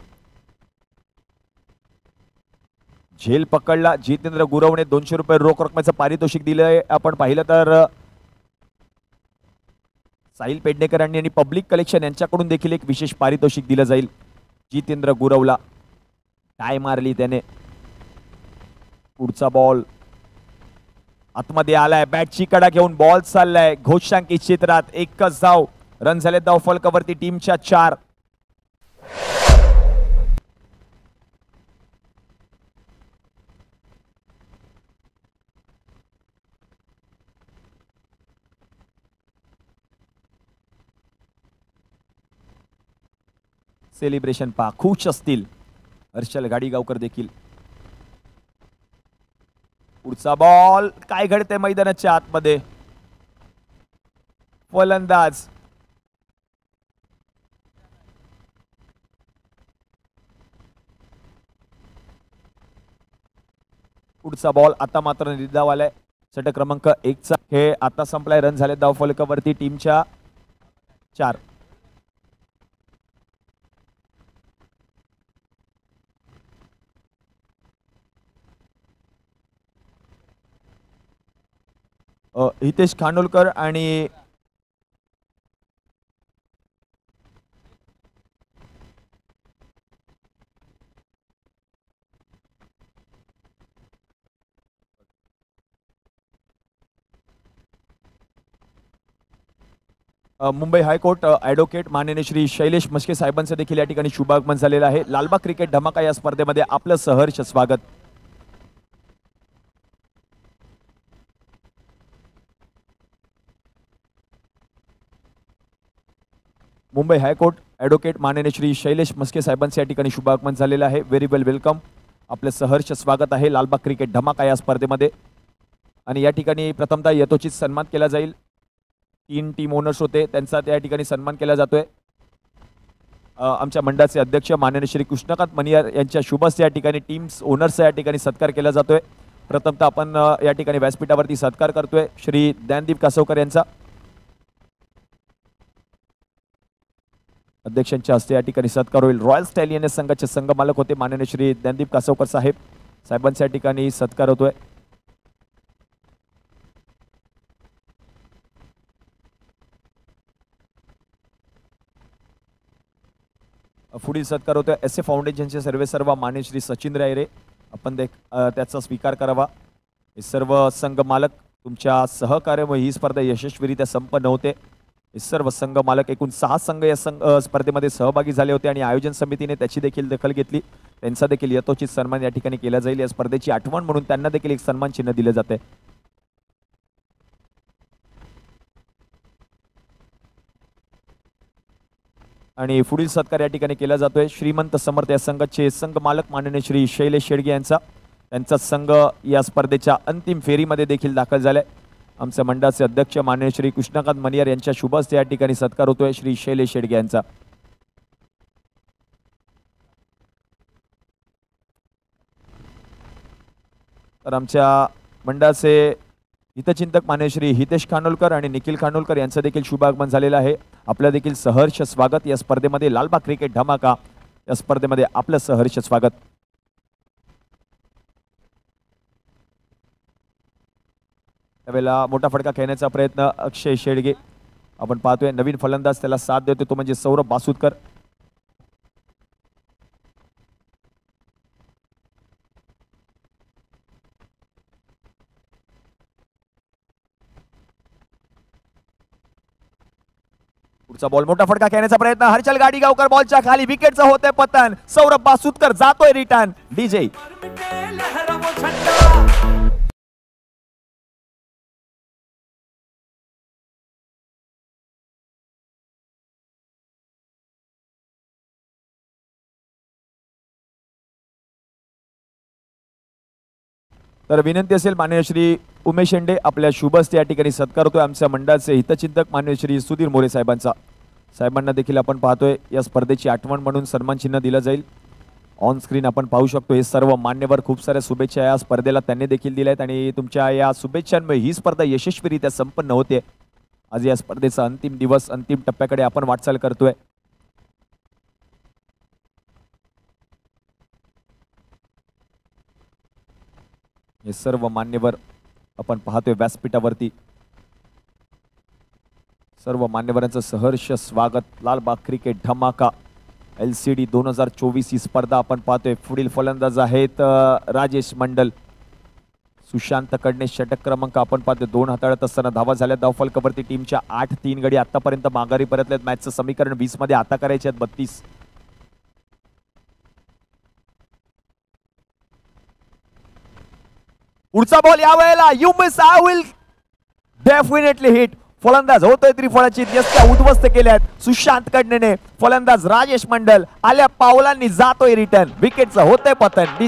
झेल पकडला, जितेंद्र गुरवने 200 रुपये रोख रकमेचं पारितोषिक दिलंय. आपण पाहिलं तर साहिल पेडणेकरांनी आणि पब्लिक कलेक्शन यांच्याकडून देखील एक विशेष पारितोषिक दिलं जाईल जितेंद्र गुरवला. टाय मारली त्याने. पुढचा बॉल आतमध्ये आलाय, बॅटची कडा घेऊन बॉल चाललाय घोषांकी चित्रात. एकच धाव, रन झाले धाव फलकावरती टीमच्या 4. सेलिब्रेशन पहा, खुश असतील हर्षल गाडीगावकर देखील. पुढचा बॉल, काय घडते मैदानाच्या आतमध्ये. फलंदाज पुढचा बॉल आता मात्र निर्धाव आलाय. षटक क्रमांक 1 चा खेळ आता संपलाय. रन झाले धाव फलकावरती टीमच्या 4. हितेश खानोलकर आणि मुंबई हायकोर्ट ॲडव्होकेट माननीय श्री शैलेश मस्के साहेबांचं देखील या ठिकाणी शुभागमन झालेलं आहे. लालबाग क्रिकेट धमाका या स्पर्धेमध्ये आपलं सहर्ष स्वागत. मुंबई हायकोर्ट ॲडव्होकेट माननीय श्री शैलेश मस्के साहेबांचं या ठिकाणी शुभागमन झालेलं आहे. व्हेरी वेल वेलकम. आपलं सहर्ष स्वागत आहे लालबाग क्रिकेट धमाका या स्पर्धेमध्ये. आणि या ठिकाणी प्रथमतः यथोचित सन्मान केला जाईल. 3 टीम ओनर्स होते, त्यांचा त्या ठिकाणी सन्मान केला जातोय. आमच्या मंडळाचे अध्यक्ष माननीय श्री कृष्णकांत मनियार यांच्या शुभ हस्ते या ठिकाणी टीम्स ओनर्सचा या ठिकाणी सत्कार केला जातोय. प्रथमतः आपण या ठिकाणी व्यासपीठावरती सत्कार करतोय श्री ज्ञानदीप कासवकर यांचा. अध्यक्षांच्या हस्ते या ठिकाणी सत्कार होईल. रॉयल स्टॅलियन संघाचे संघ मालक होते माननीय श्री ज्ञानदीप कासवकर साहेब. साहेबांच्या ठिकाणी सत्कार होतोय. पुढील सत्कार होतोय एस ए फाउंडेशनचे सर्व मान्य श्री सचिन रायरे. आपण त्याचा स्वीकार करावा. हे सर्व संघ मालक तुमच्या सहकार्यामुळे ही स्पर्धा यशस्वीरित्या संपन्न होते. हे सर्व संघ मालक एकूण 6 संघ या स्पर्धेमध्ये सहभागी झाले होते आणि आयोजन समितीने त्याची देखील दखल घेतली. त्यांचा देखील यथोचित सन्मान या ठिकाणी केला जाईल. या स्पर्धेची आठवण म्हणून त्यांना देखील एक सन्मान चिन्ह दिले जाते. आणि पुढील सत्कार या ठिकाणी केला जातोय श्रीमंत समर्थ या संघाचे संघ मालक माननीय श्री शैलेश शेडगे यांचा. त्यांचा संघ या स्पर्धेच्या अंतिम फेरीमध्ये देखील दाखल झालाय. आमच्या मंडळाचे अध्यक्ष माननीय श्री कृष्णकांत मनियार यांच्या शुभ हस्ते या ठिकाणी सत्कार होतोय श्री शैलेश शेडगे यांचा. तर आमच्या मंडळाचे हितचिंतक मान्य श्री हितेश खानोलकर आणि निखिल खानोलकर यांचं देखील शुभागमन झालेलं आहे. आपलं देखील सहर्ष स्वागत या स्पर्धेमध्ये. लालबाग क्रिकेट धमाका या स्पर्धेमध्ये आपलं सहर्ष स्वागत. त्यावेळेला मोठा फटका खेळण्याचा प्रयत्न अक्षय शेडगे आपण पाहतोय. नवीन फलंदाज त्याला साथ देतोय तो म्हणजे सौरभ बासुदकर. पुढचा बॉल मोठा फटका खेळण्याचा प्रयत्न, हर्षल गाडीगावकर बॉलच्या खाली, विकेटचं होतंय पतन, सौरभ बासुतकर जातोय रिटर्न, डीजे तर विनंती असेल माननीय श्री उमेश शेंडे आपल्या शुभस्ते या ठिकाणी सत्कार होतोय आमच्या मंडळाचे हितचिंतक माननीय श्री सुधीर मोरे साहेबांचा. साहेबांना देखील आपण पाहतोय या स्पर्धेची आठवण म्हणून सन्मान चिन्ह दिलं जाईल. ऑन स्क्रीन आपण पाहू शकतो हे सर्व मान्यवर, खूप साऱ्या शुभेच्छा या स्पर्धेला त्यांनी देखील दिल्या आहेत आणि तुमच्या या शुभेच्छांमुळे ही स्पर्धा यशस्वीरित्या संपन्न होते. आज या स्पर्धेचा अंतिम दिवस, अंतिम टप्प्याकडे आपण वाटचाल करतोय. हे सर्व मान्यवर आपण पाहतोय व्यासपीठावरती. सर्व मान्यवरांचं सहर्ष स्वागत. लालबाग क्रिकेट धमाका LCD 2024 ही स्पर्धा आपण पाहतोय. पुढील फलंदाज आहेत राजेश मंडल. सुशांत कडणे षटक क्रमांक आपण पाहतोय. 2 हाताळत असताना धावा झाल्या धावफलकावरती टीमच्या 8-3 गडी आतापर्यंत माघारी परतलेत. मॅचचं समीकरण 20 मध्ये आता करायचे आहेत 32. पुढचा बॉल या वेळेला you miss I will definitely hit. फलंदाज होतोय त्रिफळाची यष्ट्या उद्ध्वस्त केल्यात सुशांत कडणे. फलंदाज राजेश मंडल आल्या पावलांनी जातोय रिटर्न, विकेटचं होतंय पतन.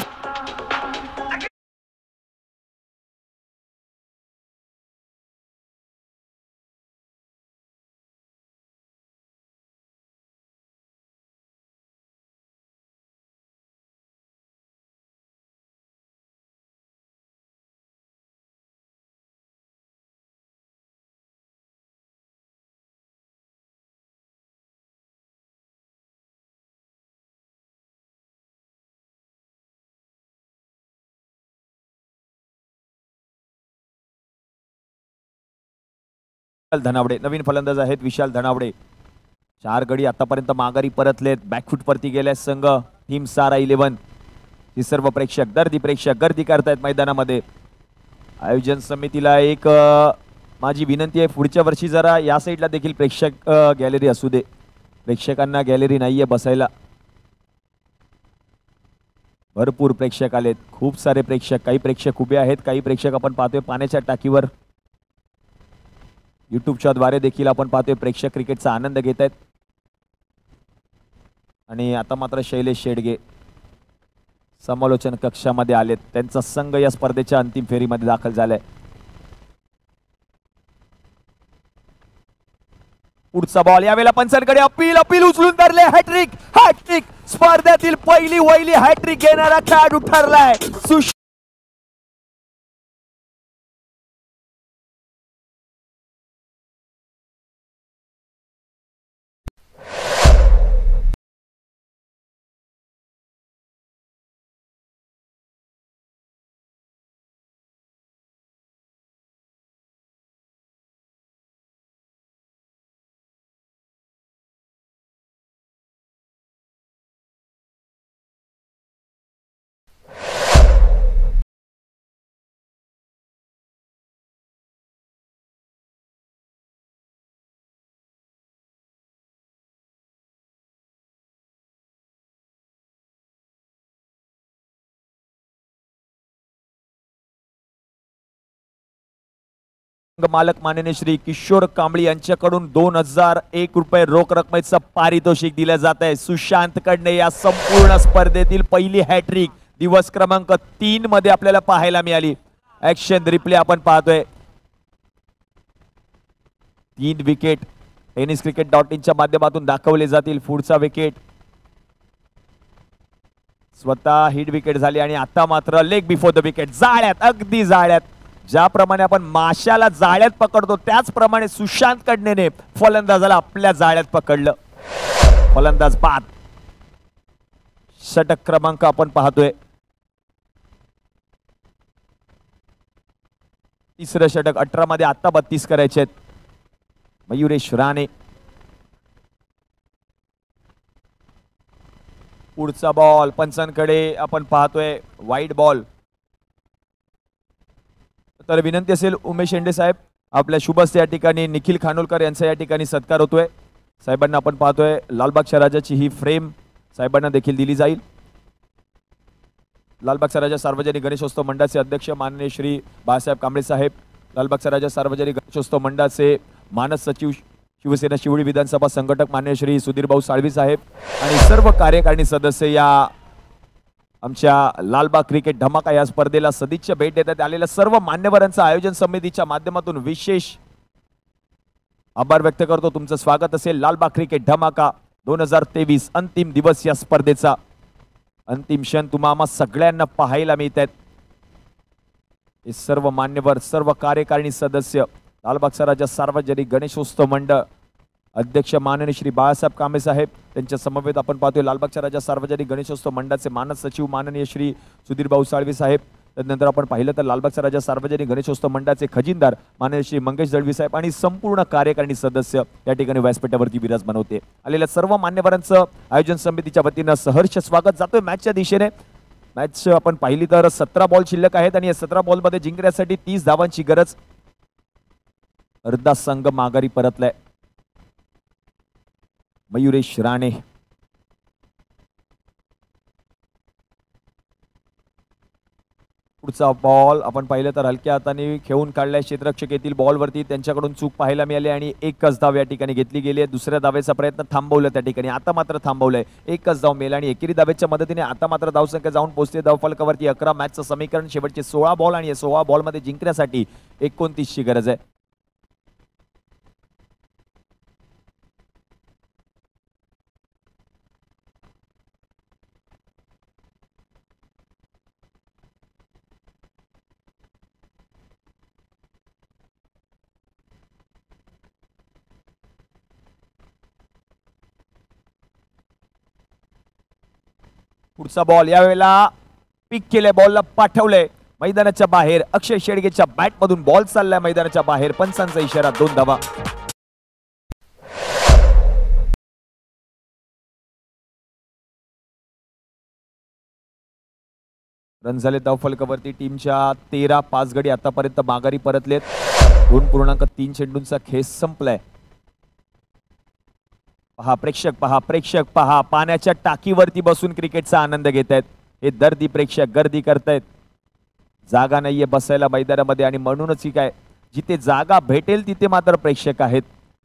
धनावडे नवीन फलंदाज आहेत विशाल धनावडे. 4 गडी आतापर्यंत माघारी परतलेत. बॅकफूट वरती गेल्या संघ टीम सारा 11. ही सर्व प्रेक्षक गर्दी करतायत मैदानामध्ये. आयोजन समितीला एक माझी विनंती आहे, पुढच्या वर्षी जरा या साईडला देखील प्रेक्षक गॅलरी असू दे. प्रेक्षकांना गॅलरी नाहीये बसायला. भरपूर प्रेक्षक आलेत, खूप सारे प्रेक्षक. काही प्रेक्षक उभे आहेत, काही प्रेक्षक आपण पाहतोय पाण्याच्या टाकीवर. युट्यूबच्या द्वारे देखील आपण पाहतोय प्रेक्षक क्रिकेटचा आनंद घेत आहेत. आणि आता मात्र शैलेश शेडगे समालोचन कक्षामध्ये आलेत. त्यांचा संघ या स्पर्धेच्या अंतिम फेरीमध्ये दाखल झालाय. पुढचा बॉल यावेळेला पंचांकडे, अपील उचलून धरले. हॅट्रिक स्पर्धेतील पहिली हॅट्रिक घेणारा खेळाडू ठरलाय. मालक माननीय श्री किशोर कांबळी यांच्याकडून 2001 रुपये रोख रकमेचं पारितोषिक दिलं जात आहे. सुशांत कडणे या संपूर्ण स्पर्धेतील पहिली हॅट्रिक दिवस क्रमांक 3 मध्ये आपल्याला पाहायला मिळाली. ऍक्शन रिप्ले आपण पाहतोय. 3 विकेट tenniscricket.in च्या माध्यमातून दाखवले जातील. पुढचा विकेट स्वतः हिट विकेट झाली आणि आता मात्र लेग बिफोर द विकेट. जाळ्यात, अगदी जाळ्यात. ज्याप्रमाणे आपण माशाला जाळ्यात पकडतो त्याचप्रमाणे सुशांत कडणेने फलंदाजाला आपल्या जाळ्यात पकडलं. फलंदाज बाद. षटक क्रमांक आपण पाहतोय. तिसरं षटक 18 मध्ये आता 32 करायचे आहेत. मयुरेश राणे. पुढचा बॉल पंचांकडे आपण पाहतोय, वाईड बॉल. तर विनंती असेल उमेश शेंडे साहेब आपल्या शुभस्ते या ठिकाणी निखिल खानोलकर यांचा या ठिकाणी सत्कार होतोय. साहेबांना आपण पाहतोय लालबागच्या राजाची ही फ्रेम साहेबांना देखील दिली जाईल. लालबागचा राजा सार्वजनिक गणेशोत्सव मंडळाचे अध्यक्ष माननीय श्री बाळासाहेब कांबळे साहेब, लालबागचा राजा सार्वजनिक गणेशोत्सव मंडळाचे मानस सचिव शिवसेना शिवडी विधानसभा संघटक माननीय श्री सुधीर भाऊ साळवी साहेब आणि सर्व कार्यकारिणी सदस्य या आमच्या लालबाग क्रिकेट धमाका या स्पर्धेला सदिच्छा भेट देतात आलेल्या सर्व मान्यवरांचं आयोजन समितीच्या माध्यमातून विशेष आभार व्यक्त करतो. तुमचं स्वागत असेल लालबाग क्रिकेट धमाका 2023 अंतिम दिवस या स्पर्धेचा अंतिम क्षण तुम्हा सगळ्यांना पाहायला मिळत आहेत. हे सर्व मान्यवर सर्व कार्यकारिणी सदस्य लालबागचा राजा सार्वजनिक गणेशोत्सव मंडळ अध्यक्ष माननीय श्री बाळासाहेब कांबळे साहेब त्यांच्या समवेत आपण पाहतोय लालबागचा राजा सार्वजनिक गणेशोत्सव मंडळाचे मानस सचिव माननीय श्री सुधीर भाऊ साळवी साहेब. त्यानंतर आपण पाहिलं तर लालबागचा राजा सार्वजनिक गणेशोत्सव मंडळाचे खजिनदार माननीय श्री मंगेश दळवी साहेब आणि संपूर्ण कार्यकारिणी सदस्य या ठिकाणी व्यासपीठावरती विराजमान होते. आलेल्या सर्व मान्यवरांचं आयोजन समितीच्या वतीनं सहर्ष स्वागत. जातोय मॅचच्या दिशेने. मॅच आपण पाहिली तर 17 बॉल शिल्लक आहेत आणि या 17 बॉलमध्ये जिंकण्यासाठी 30 धावांची गरज. अर्धा संघ माघारी परतलाय. मयुरेश राणे पुढचा बॉल आपण पाहिलं तर हलक्या हाताने खेळून काढलाय क्षेत्ररक्षक येथील बॉलवरती त्यांच्याकडून चूक पाहायला मिळाली आणि एकच धाव या ठिकाणी घेतली गेली आहे. दुसऱ्या धावेचा प्रयत्न थांबवला त्या ठिकाणी. आता मात्र थांबवलंय. एकच धाव मिळाला आणि एकेरी धावेच्या मदतीने आता मात्र धावसंख्या जाऊन पोहोचते धावफलकावरती 11. मॅचचं समीकरण शेवटचे 16 बॉल आणि या 16 बॉलमध्ये जिंकण्यासाठी 29 ची गरज आहे. पुढचा बॉल यावेळेला पिक केले. बॉलला पाठवलंय मैदानाच्या बाहेर. अक्षय शेडगेच्या बॅट मधून बॉल चाललाय मैदानाच्या बाहेर. पंचांचा इशारा. 2 धावा. रन झाले धावफलकावरती टीमच्या 13. 5 गडी आतापर्यंत माघारी परतलेत. 2.3 चेंडूंचा खेळ संपलाय. पहा प्रेक्षक, पहा प्रेक्षक, पहा पाण्याच्या टाकीवरती बसून क्रिकेटचा आनंद घेत आहेत हे दर्दी प्रेक्षक. गर्दी करतायत. जागा नाहीये बसायला मैदानामध्ये आणि म्हणूनच ही काय जिथे जागा भेटेल तिथे मात्र प्रेक्षक आहेत.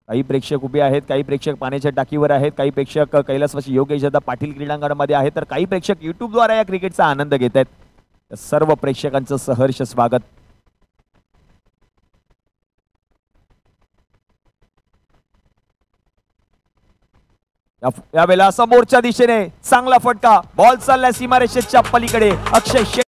काही प्रेक्षक उभे आहेत, काही प्रेक्षक पाण्याच्या टाकीवर आहेत, काही प्रेक्षक कैलासवासी योगेश दादा पाटील क्रीडांगणामध्ये आहेत, तर काही प्रेक्षक युट्यूबद्वारे या क्रिकेटचा आनंद घेत आहेत. सर्व प्रेक्षकांचं सहर्ष स्वागत. यावेळेला समोरच्या दिशेने चांगला फटका. बॉल चाललाय सीमारेषेच्या पलीकडे. अक्षय शेट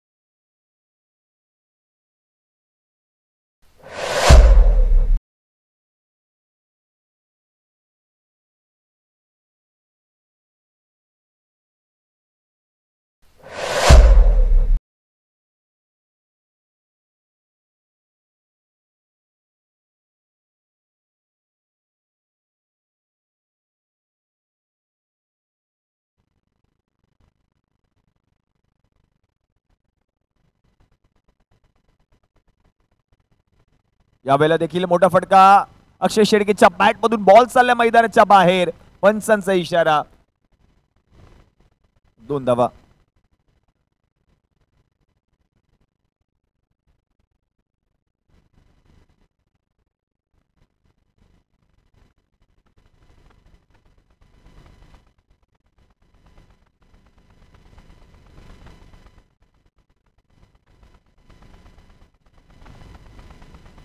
यावेळेला देखील मोठा फटका. अक्षय शेडगेच्या बॅट मधून बॉल चाललाय मैदानाच्या बाहेर. पंचांचा इशारा. 2 धावा.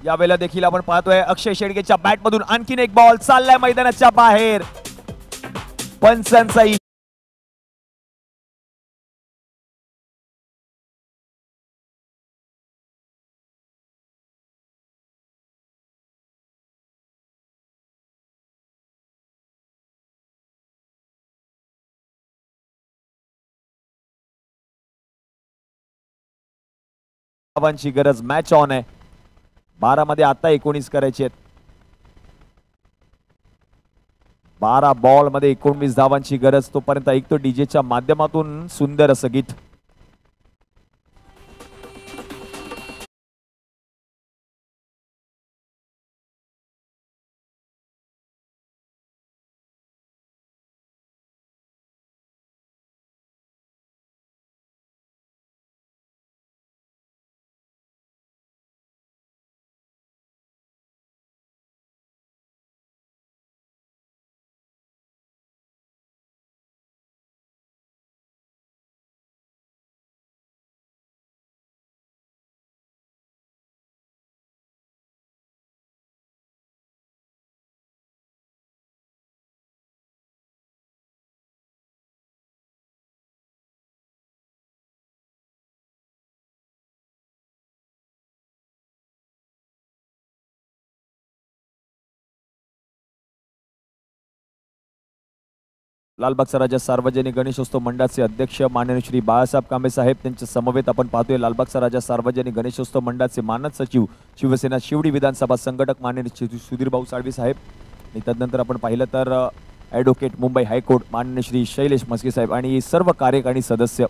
यावेळेला देखील आपण पाहतोय अक्षय शेडगेच्या बॅट मधून आणखीन एक बॉल चाललाय मैदानाच्या बाहेर. पंचांचा धावांची गरज. मॅच ऑन आहे. 12 मध्ये आता 19 करायचे आहेत. 12 बॉल मध्ये 19 धावांची गरज. तोपर्यंत ऐकतो डीजेच्या माध्यमातून सुंदर असं गीत. लालबागचा राजा सार्वजनिक गणेशोत्सव मंडळाचे अध्यक्ष माननीय श्री बाळासाहेब कांबळे साहेब त्यांच्या समवेत आपण पाहतोय लालबागचा राजा सार्वजनिक गणेशोत्सव मंडळाचे मानद सचिव शिवसेना शिवडी विधानसभा संघटक माननीय सुधीर भाऊ साळवी साहेब आणि तदनंतर आपण पाहिलं तर ॲडव्होकेट मुंबई हायकोर्ट माननीय श्री शैलेश मस्के साहेब आणि सर्व कार्यकारी सदस्य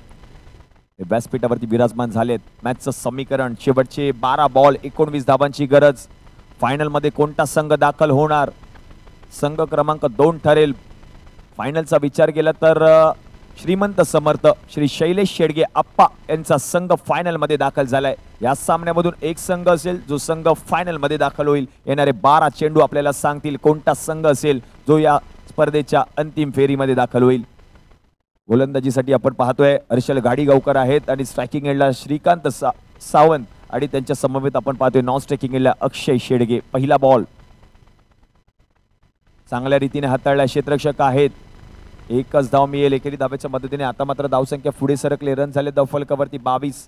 व्यासपीठावरती विराजमान झालेत. मॅचचं समीकरण शेवटचे 12 बॉल 19 धावांची गरज. फायनल मध्ये कोणता संघ दाखल होणार? संघ क्रमांक 2 ठरेल. फायनलचा विचार केला तर श्रीमंत समर्थ श्री शैलेश शेडगे आप्पा यांचा संघ फायनल मध्ये दाखल झालाय. या सामन्यामधून एक संघ असेल जो संघ फायनल मध्ये दाखल होईल. येणारे 12 चेंडू आपल्याला सांगतील कोणता संघ असेल जो या स्पर्धेच्या अंतिम फेरीमध्ये दाखल होईल. गोलंदाजीसाठी आपण पाहतोय हर्षल गाडीगावकर आहेत आणि स्ट्रायकिंग एंडला श्रीकांत सावंत आणि त्यांच्या समवेत आपण पाहतोय नॉन स्ट्रायकिंग एंडला अक्षय शेडगे. पहिला बॉल चांगल्या रीतीने हाताळला. क्षेत्ररक्षक आहेत. एकच धाव मिळेल एकेरी धावेच्या मदतीने. आता मात्र धावसंख्या पुढे सरकले. रन झाले धावफलकावरती 22.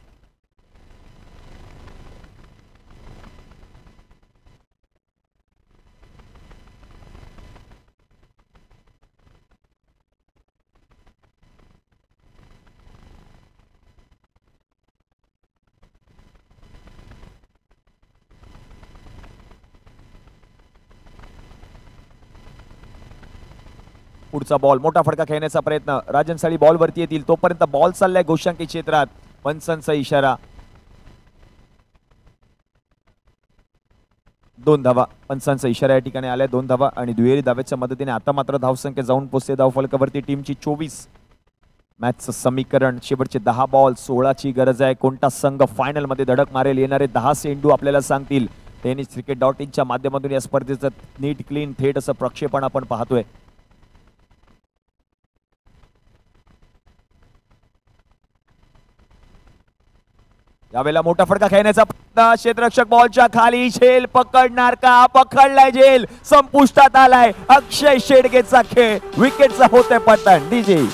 पुढचा बॉल मोठा फटका खेळण्याचा प्रयत्न. राजन साळी बॉल वरती येतील तोपर्यंत बॉल चाललाय गोशांकी क्षेत्रात. पंचांचा इशारा. 2 धावा. पंचांचा इशारा या ठिकाणी आलाय. 2 धावा आणि दुहेरी धाव्याच्या मदतीने आता मात्र धावसंख्या जाऊन पोहोचते धावफलकावरती टीमची 24. मॅचचं समीकरण शेवटचे 10 बॉल 16ची गरज आहे. कोणता संघ फायनल मध्ये धडक मारेल? येणारे 10 चेंडू आपल्याला सांगतील. टेनिस क्रिकेट .in माध्यमातून या स्पर्धेचं नीट क्लीन थेट असं प्रक्षेपण आपण पाहतोय. यावेळेला मोठा फटका खेळण्याचा प्रयत्न. क्षेत्ररक्षक बॉलच्या खाली. झेल पकडणार का? पकडलाय झेल. संपुष्टात आलाय अक्षय शेडगेचा खेळ. विकेटचा होतोय पतन. डीजे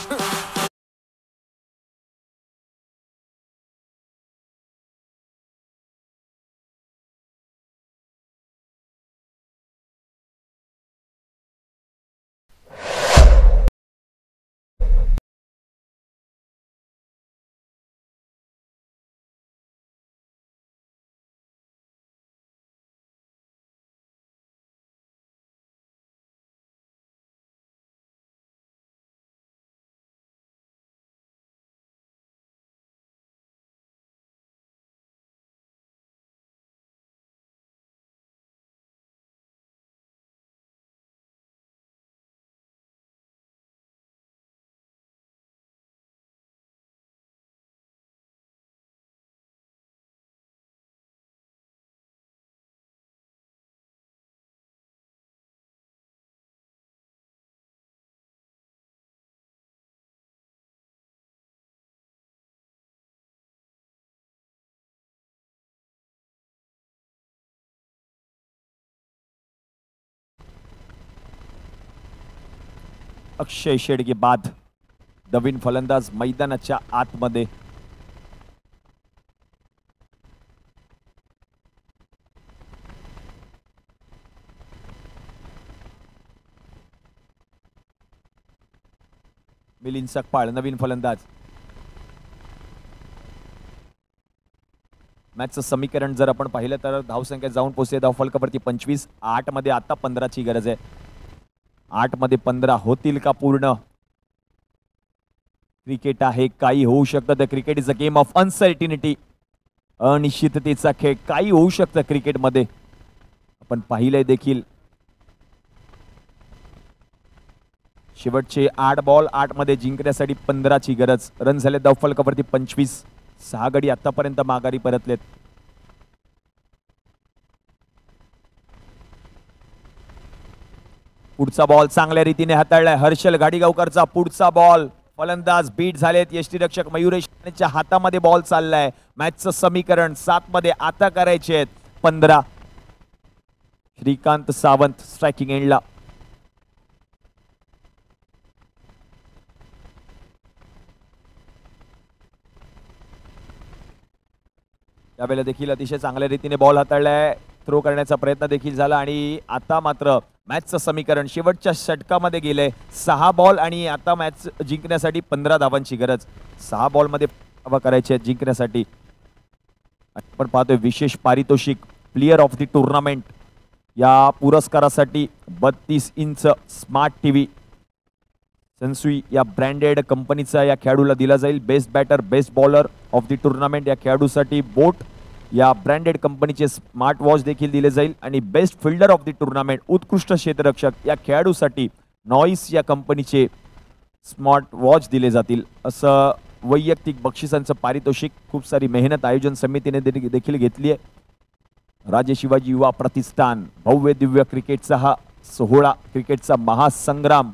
अक्षय शेडगे बाद. नवीन फलंदाज मैदानाच्या आतमध्ये. मिलिंद सकपाळ नवीन फलंदाज. मॅचचं समीकरण जर आपण पाहिलं तर धावसंख्या जाऊन पोहोचते धावफलकावरती 25. 8 मध्ये आता 15ची गरज आहे. 8 मध्ये 15 होतील का पूर्ण? क्रिकेट आहे, काही होऊ शकतं. The cricket is a game of uncertainty. अनिश्चिततेचा खेळ. काही होऊ शकतं क्रिकेटमध्ये. आपण पाहिलंय देखील. शेवटचे 8 बॉल 8 मध्ये जिंकण्यासाठी 15ची गरज. रन झाले धावफलकावरती 25. 6 गडी आतापर्यंत माघारी परतलेत. पुढचा बॉल चांगल्या रीतीने हाताळलाय हर्षल गाडीगावकरचा. पुढचा बॉल फलंदाज बीट झालेत. यष्टीरक्षक मयुरेश यांच्या हातामध्ये बॉल चाललाय. मॅचचं समीकरण 7 मध्ये आता करायचे आहेत 15. श्रीकांत सावंत स्ट्रायकिंग एंडला. त्यावेळेला देखील अतिशय चांगल्या रीतीने बॉल हाताळलाय. थ्रो करण्याचा प्रयत्न देखील झाला आणि आता मात्र मॅचचं समीकरण शेवटच्या षटकामध्ये गेलंय. 6 बॉल आणि आता मॅच जिंकण्यासाठी 15 धावांची गरज. 6 बॉलमध्ये धावा करायची आहेत जिंकण्यासाठी. आपण पाहतोय विशेष पारितोषिक प्लेयर ऑफ द टुर्नामेंट या पुरस्कारासाठी 32 इंच स्मार्ट टीव्ही सनसुई या ब्रँडेड कंपनीचा या खेळाडूला दिला जाईल. Best batter best bowler of the tournament या खेळाडूसाठी बोट या ब्रँडेड कंपनीचे स्मार्ट वॉच देखील दिले जाईल. आणि best fielder of the tournament उत्कृष्ट क्षेत्ररक्षक या खेळाडूसाठी नॉईस या कंपनीचे स्मार्ट वॉच दिले जातील. असं वैयक्तिक बक्षिसांचं पारितोषिक खूप सारी मेहनत आयोजन समितीने देखील घेतली आहे. राजे शिवाजी युवा प्रतिष्ठान भव्य दिव्य क्रिकेटचा हा सोहळा क्रिकेटचा महासंग्राम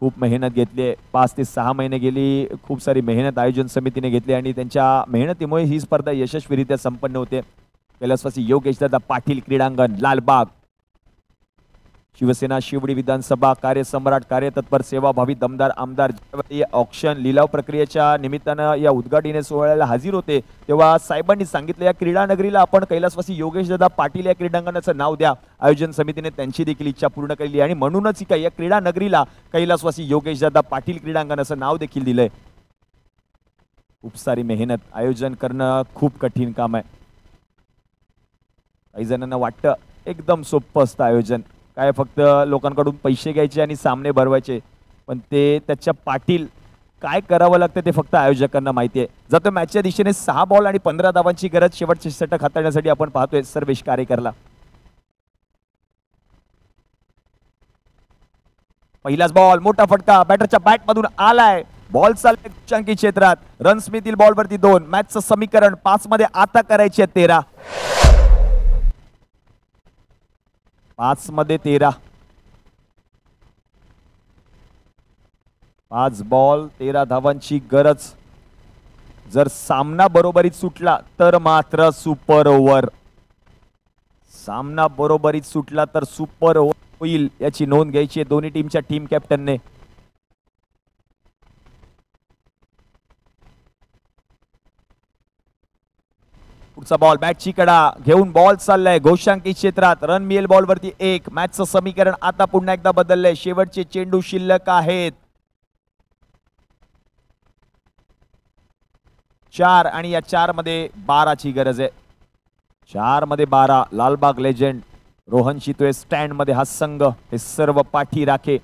खूप मेहनत घेतली आहे. 5 ते 6 महिने गेली खूप सारी मेहनत आयोजन समितीने घेतली आणि त्यांच्या मेहनतीमुळे ही स्पर्धा यशस्वीरित्या संपन्न होते. कैलासवासी योगेशदादा पाटील क्रीडांगण लालबाग शिवसेना शिवडी विधानसभा कार्यसम्राट कार्यतत्पर सेवाभावी दमदार आमदार ऑक्शन लिलाव प्रक्रियेच्या निमित्तानं या उद्घाटनी सोहळ्याला हजर होते तेव्हा साहेबांनी सांगितलं या क्रीडा नगरीला आपण कैलासवासी योगेशदादा पाटील या क्रीडांगणाचं नाव द्या. आयोजन समितीने त्यांची देखील इच्छा पूर्ण केली आणि म्हणूनच या क्रीडा नगरीला कैलासवासी योगेशदादा पाटील क्रीडांगणाचं नाव देखील दिलंय. खूप सारी मेहनत आयोजन करणं खूप कठीण काम आहे. काही जणांना वाटतं एकदम सोपं असतं आयोजन काय फक्त लोकांकडून पैसे घ्यायचे आणि सामने भरवायचे पण ते त्याच्या पाटील काय करावं लागतं ते फक्त आयोजकांना माहिती आहे. जातो मॅचच्या दिशेने 6 बॉल आणि 15 धावांची गरज शेवटचे षटक हाताळण्यासाठी आपण पाहतोय सर्वेश कारेकरला. पहिलाच बॉल मोठा फटका बॅटरच्या बॅट मधून आलाय. बॉल चालले चंकी क्षेत्रात रन्स मिळतील बॉलवरती 2. मॅचचं समीकरण 5 मध्ये आता करायचे 13. 5 मध्ये 13. 5 बॉल 13 धावांची गरज. जर सामना बरोबरीत सुटला तर मात्र सुपर ओव्हर. सामना बरोबरीत सुटला तर सुपर ओव्हर होईल याची नोंद घ्यायची आहे दोन्ही टीमच्या टीम कॅप्टनने. पुढचा बॉल बॅटची कडा घेऊन बॉल चाललाय घोषांकी क्षेत्रात रन मिळेल बॉलवरती 1. मॅचचं समीकरण आता पुन्हा एकदा बदललंय. शेवटचे चेंडू शिल्लक आहेत 4 आणि या 4 मध्ये 12 ची गरज आहे. 4 मध्ये 12. लालबाग लेजेंड रोहन शितोळे स्टँड मध्ये हा संघ हे सर्व पाठी राखे.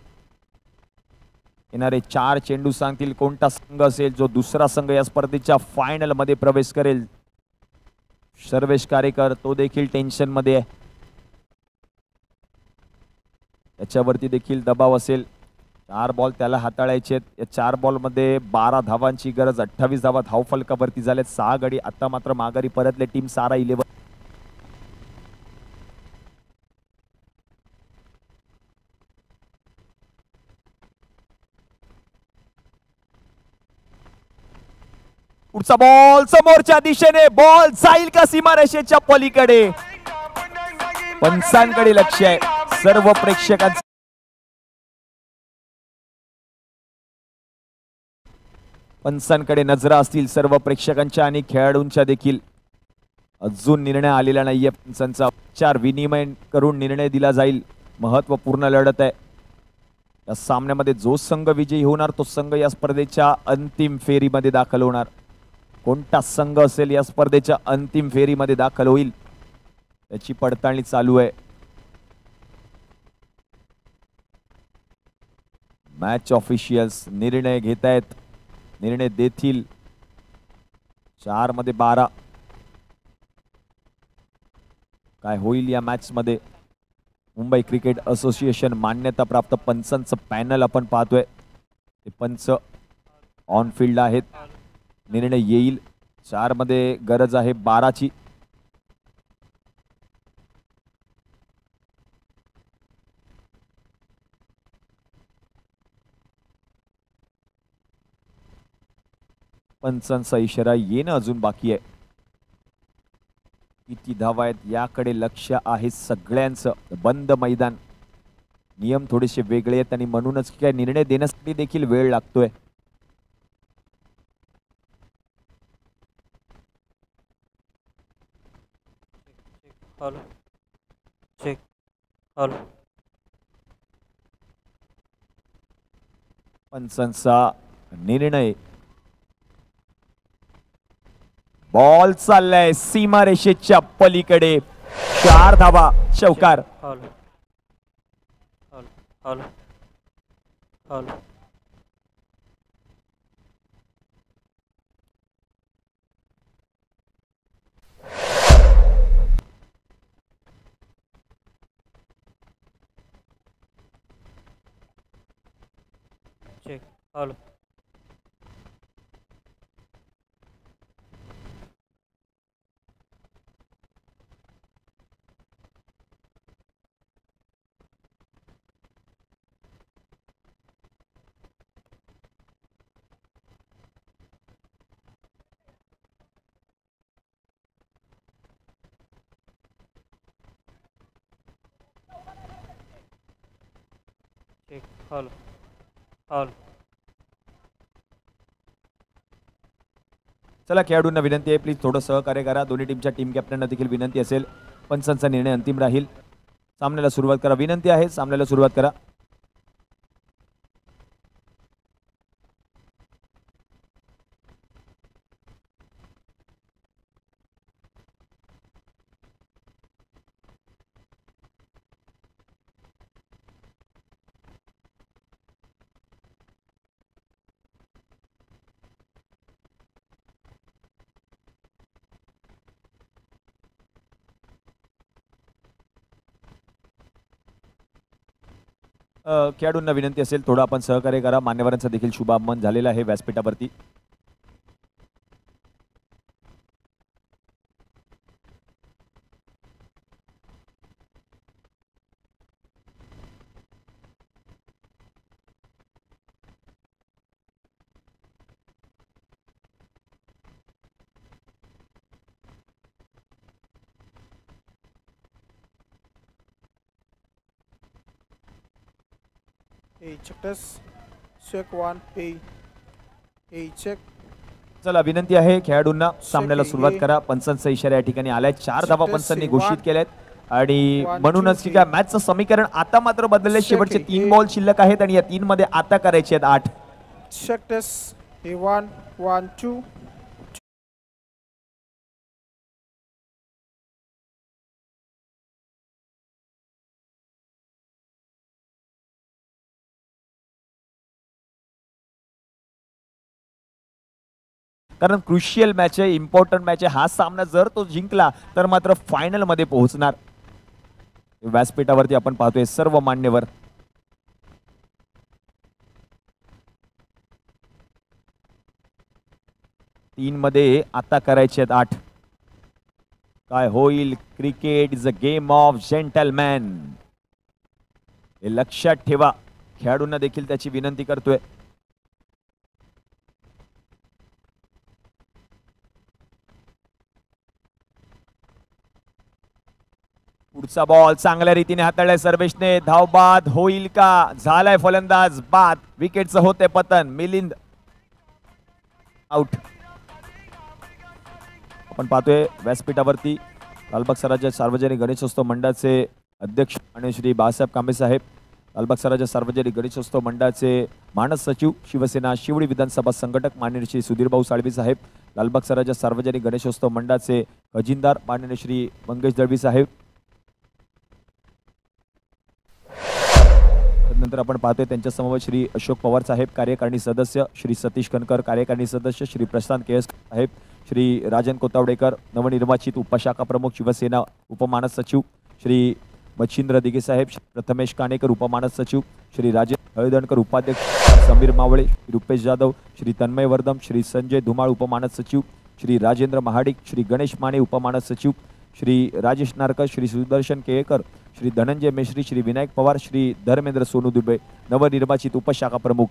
येणारे 4 चेंडू सांगतील कोणता संघ असेल जो दुसरा संघ या स्पर्धेच्या फायनल मध्ये प्रवेश करेल. सर्वेश कारेकर तो देखील टेन्शन मध्ये आहे. याच्यावरती देखील दबाव असेल. 4 बॉल त्याला हाताळायचे आहेत. या 4 बॉल मध्ये 12 धावांची गरज. 28 धावा धावफलकावरती झाल्यात. 6 गडी आता मात्र माघारी परतले टीम सारा 11. पुढचा बॉल समोरच्या दिशेने बॉल जाईल का सीमारेषेच्या पलीकडे. पंचांकडे लक्ष आहे सर्व प्रेक्षकांचं. पंचांकडे नजरा असतील सर्व प्रेक्षकांच्या आणि खेळाडूंच्या देखील. अजून निर्णय आलेला नाहीये पंचांचा. विचार विनिमय करून निर्णय दिला जाईल. महत्वपूर्ण लढत आहे. या सामन्यामध्ये जो संघ विजयी होणार तो संघ या स्पर्धेच्या अंतिम फेरीमध्ये दाखल होणार. कोणता संघ असेल या स्पर्धेच्या अंतिम फेरीमध्ये दाखल होईल त्याची पडताळणी चालू आहे. मॅच ऑफिशियल्स निर्णय घेत आहेत. निर्णय देतील. 4 मध्ये 12 काय होईल या मॅच मध्ये. मुंबई क्रिकेट असोसिएशन मान्यता प्राप्त पंचांचं पॅनल आपण पाहतोय. ते पंच ऑन फील्ड आहेत. निर्णय येईल. 4 मध्ये गरज आहे 12 ची. पंचांचा इशारा येणं अजून बाकी आहे. किती धावा आहेत याकडे लक्ष आहे सगळ्यांचं. बंद मैदान. नियम थोडेसे वेगळे आहेत आणि म्हणूनच काय निर्णय देण्यासाठी देखील वेळ लागतोय. हॅलो चेक हॅलो पंचांचा निर्णय. बॉल चाललाय सीमारेषेच्या पलीकडे. 4 धावा. चौकार. चला खेळाडूंना विनंती आहे, प्लीज थोडं सहकार्य करा. दोन्ही टीमच्या टीम कॅप्टनना देखील विनंती असेल. पंचांचा निर्णय अंतिम राहील. सामन्याला सुरुवात करा. विनंती आहे, सामन्याला सुरुवात करा. खेळाडूंना विनंती असेल थोडं आपण सहकार्य करा. मान्यवरांचं देखील शुभागमन झालेलं आहे व्यासपीठावरती. चला विनंती आहे खेळाडूंना सामन्याला सुरुवात करा. पंचांचा इशारा या ठिकाणी आलाय. 4 धावा पंचांनी घोषित केल्यात आणि म्हणूनच की मॅचचं समीकरण आता मात्र बदलले. शेवटचे 3 बॉल शिल्लक आहेत आणि या 3 मध्ये आता करायचे आहेत 8. कारण क्रुशियल मॅच आहे, इम्पॉर्टंट मॅच आहे. हा सामना जर तो जिंकला तर मात्र फायनल मध्ये पोहोचणार. व्यासपीठावरती आपण पाहतोय सर्व मान्यवर. तीन मध्ये आता करायचे आहेत 8. काय होईल? Cricket is a game of gentleman. हे लक्षात ठेवा. खेळाडूंना देखील त्याची विनंती करतोय. पुढचा बॉल चांगल्या रीतीने हाताळलाय सर्वेशने. धावबाद होईल का? झालाय फलंदाज बाद. विकेटचं होते पतन. मिलिंद आउट. आपण पाहतोय व्यासपीठावरती लालबाग सराजा सार्वजनिक गणेशोत्सव मंडळाचे अध्यक्ष आणि श्री बाळासाहेब कांबे साहेब, लालबाग सराजा सार्वजनिक गणेशोत्सव मंडळाचे मानस सचिव, शिवसेना शिवडी विधानसभा संघटक माननीय श्री सुधीरभाऊ साळवी साहेब, लालबाग सराजा सार्वजनिक गणेशोत्सव मंडळाचे खजिनदार माननीय श्री मंगेश दळवी साहेब. नंतर आपण पाहतोय त्यांच्या समोर श्री अशोक पवार साहेब कार्यकारिणी सदस्य, श्री सतीश कनकर कार्यकारिणी सदस्य, श्री प्रशांत केएस साहेब, श्री राजन कोतावडेकर नवनिर्वाचित उपशाखा प्रमुख शिवसेना उपमानस सचिव, श्री मच्छिंद्र दिघे साहेब, प्रथमेश काणेकर उपमानस सचिव, श्री राजेश हळदणकर उपाध्यक्ष, समीर मावळे, रुपेश जाधव, श्री तन्मय वर्धम, श्री संजय धुमाळ उपमानस सचिव, श्री राजेंद्र महाडिक, श्री गणेश माने उपमानस सचिव, श्री राजेश नारकर, श्री सुदर्शन केळकर, श्री धनंजय मेश्री, श्री विनायक पवार, श्री धर्मेंद्र सोनू दुबे नवनिर्वाचित उपशाखा प्रमुख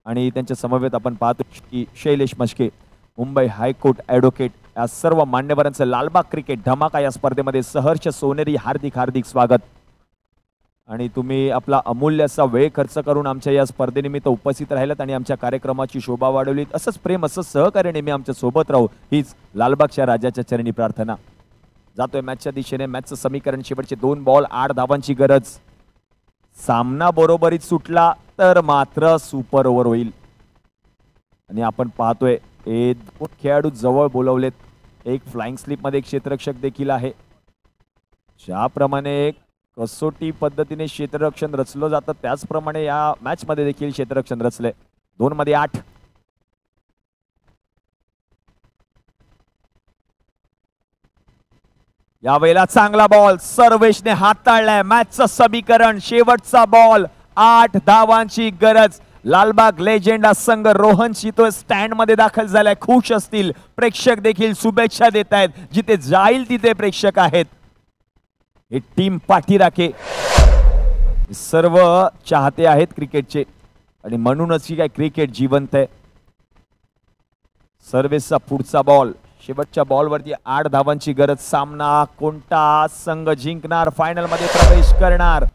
आणि त्यांच्या समवेत आपण पाहतो की शैलेश मस्के मुंबई हायकोर्ट ॲडव्होकेट या सर्व मान्यवरांचं लालबाग क्रिकेट धमाका या स्पर्धेमध्ये सहर्ष सोनेरी हार्दिक हार्दिक स्वागत. आणि तुम्ही आपला अमूल्य असा वेळ खर्च करून आमच्या या स्पर्धेनिमित्त उपस्थित राहिलात आणि आमच्या कार्यक्रमाची शोभा वाढवलीत. असंच प्रेम असं सहकार्य नेहमी आमच्या सोबत राहू हीच लालबागच्या राजाच्या चरणी प्रार्थना. जातोय मॅचच्या दिशेने. मॅचचं समीकरण शेवटचे 2 बॉल 8 धावांची गरज. सामना बरोबरीत सुटला तर मात्र सुपर ओव्हर होईल. आणि आपण पाहतोय दोन खेळाडू जवळ बोलवलेत. एक फ्लाइंग स्लिप मध्ये एक क्षेत्ररक्षक देखील आहे. ज्याप्रमाणे कसोटी पद्धतीने क्षेत्ररक्षण रचलं जातं त्याचप्रमाणे या मॅच मध्ये देखील क्षेत्ररक्षण रचले. 2 मध्ये 8. यावेळेला चांगला बॉल सर्वेशने हाताळलाय. मॅचचं समीकरण शेवटचा बॉल 8 धावांची गरज. लालबाग लेजेंड संघ रोहनशी तो स्टँड मध्ये दाखल झालाय. खुश असतील प्रेक्षक देखील शुभेच्छा देत आहेत. जिथे जाईल तिथे प्रेक्षक आहेत. ही टीम पाठीराखे सर्व चाहते आहेत क्रिकेटचे आणि म्हणूनच ही काय क्रिकेट जिवंत आहे. सर्वेसचा पुढचा बॉल शेवटच्या बॉलवरती 8 धावांची गरज. सामना कोणता संघ जिंकणार फायनल मध्ये प्रवेश करणार.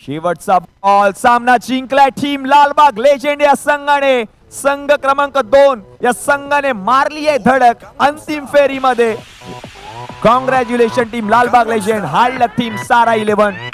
शेवटचा बॉल सामना जिंकलाय टीम लालबाग लेजेंड या संघाने. संघ क्रमांक 2 या संघाने मारली आहे धडक अंतिम फेरीमध्ये. Congratulation team Lalbaug legend. हारलं टीम सारा 11.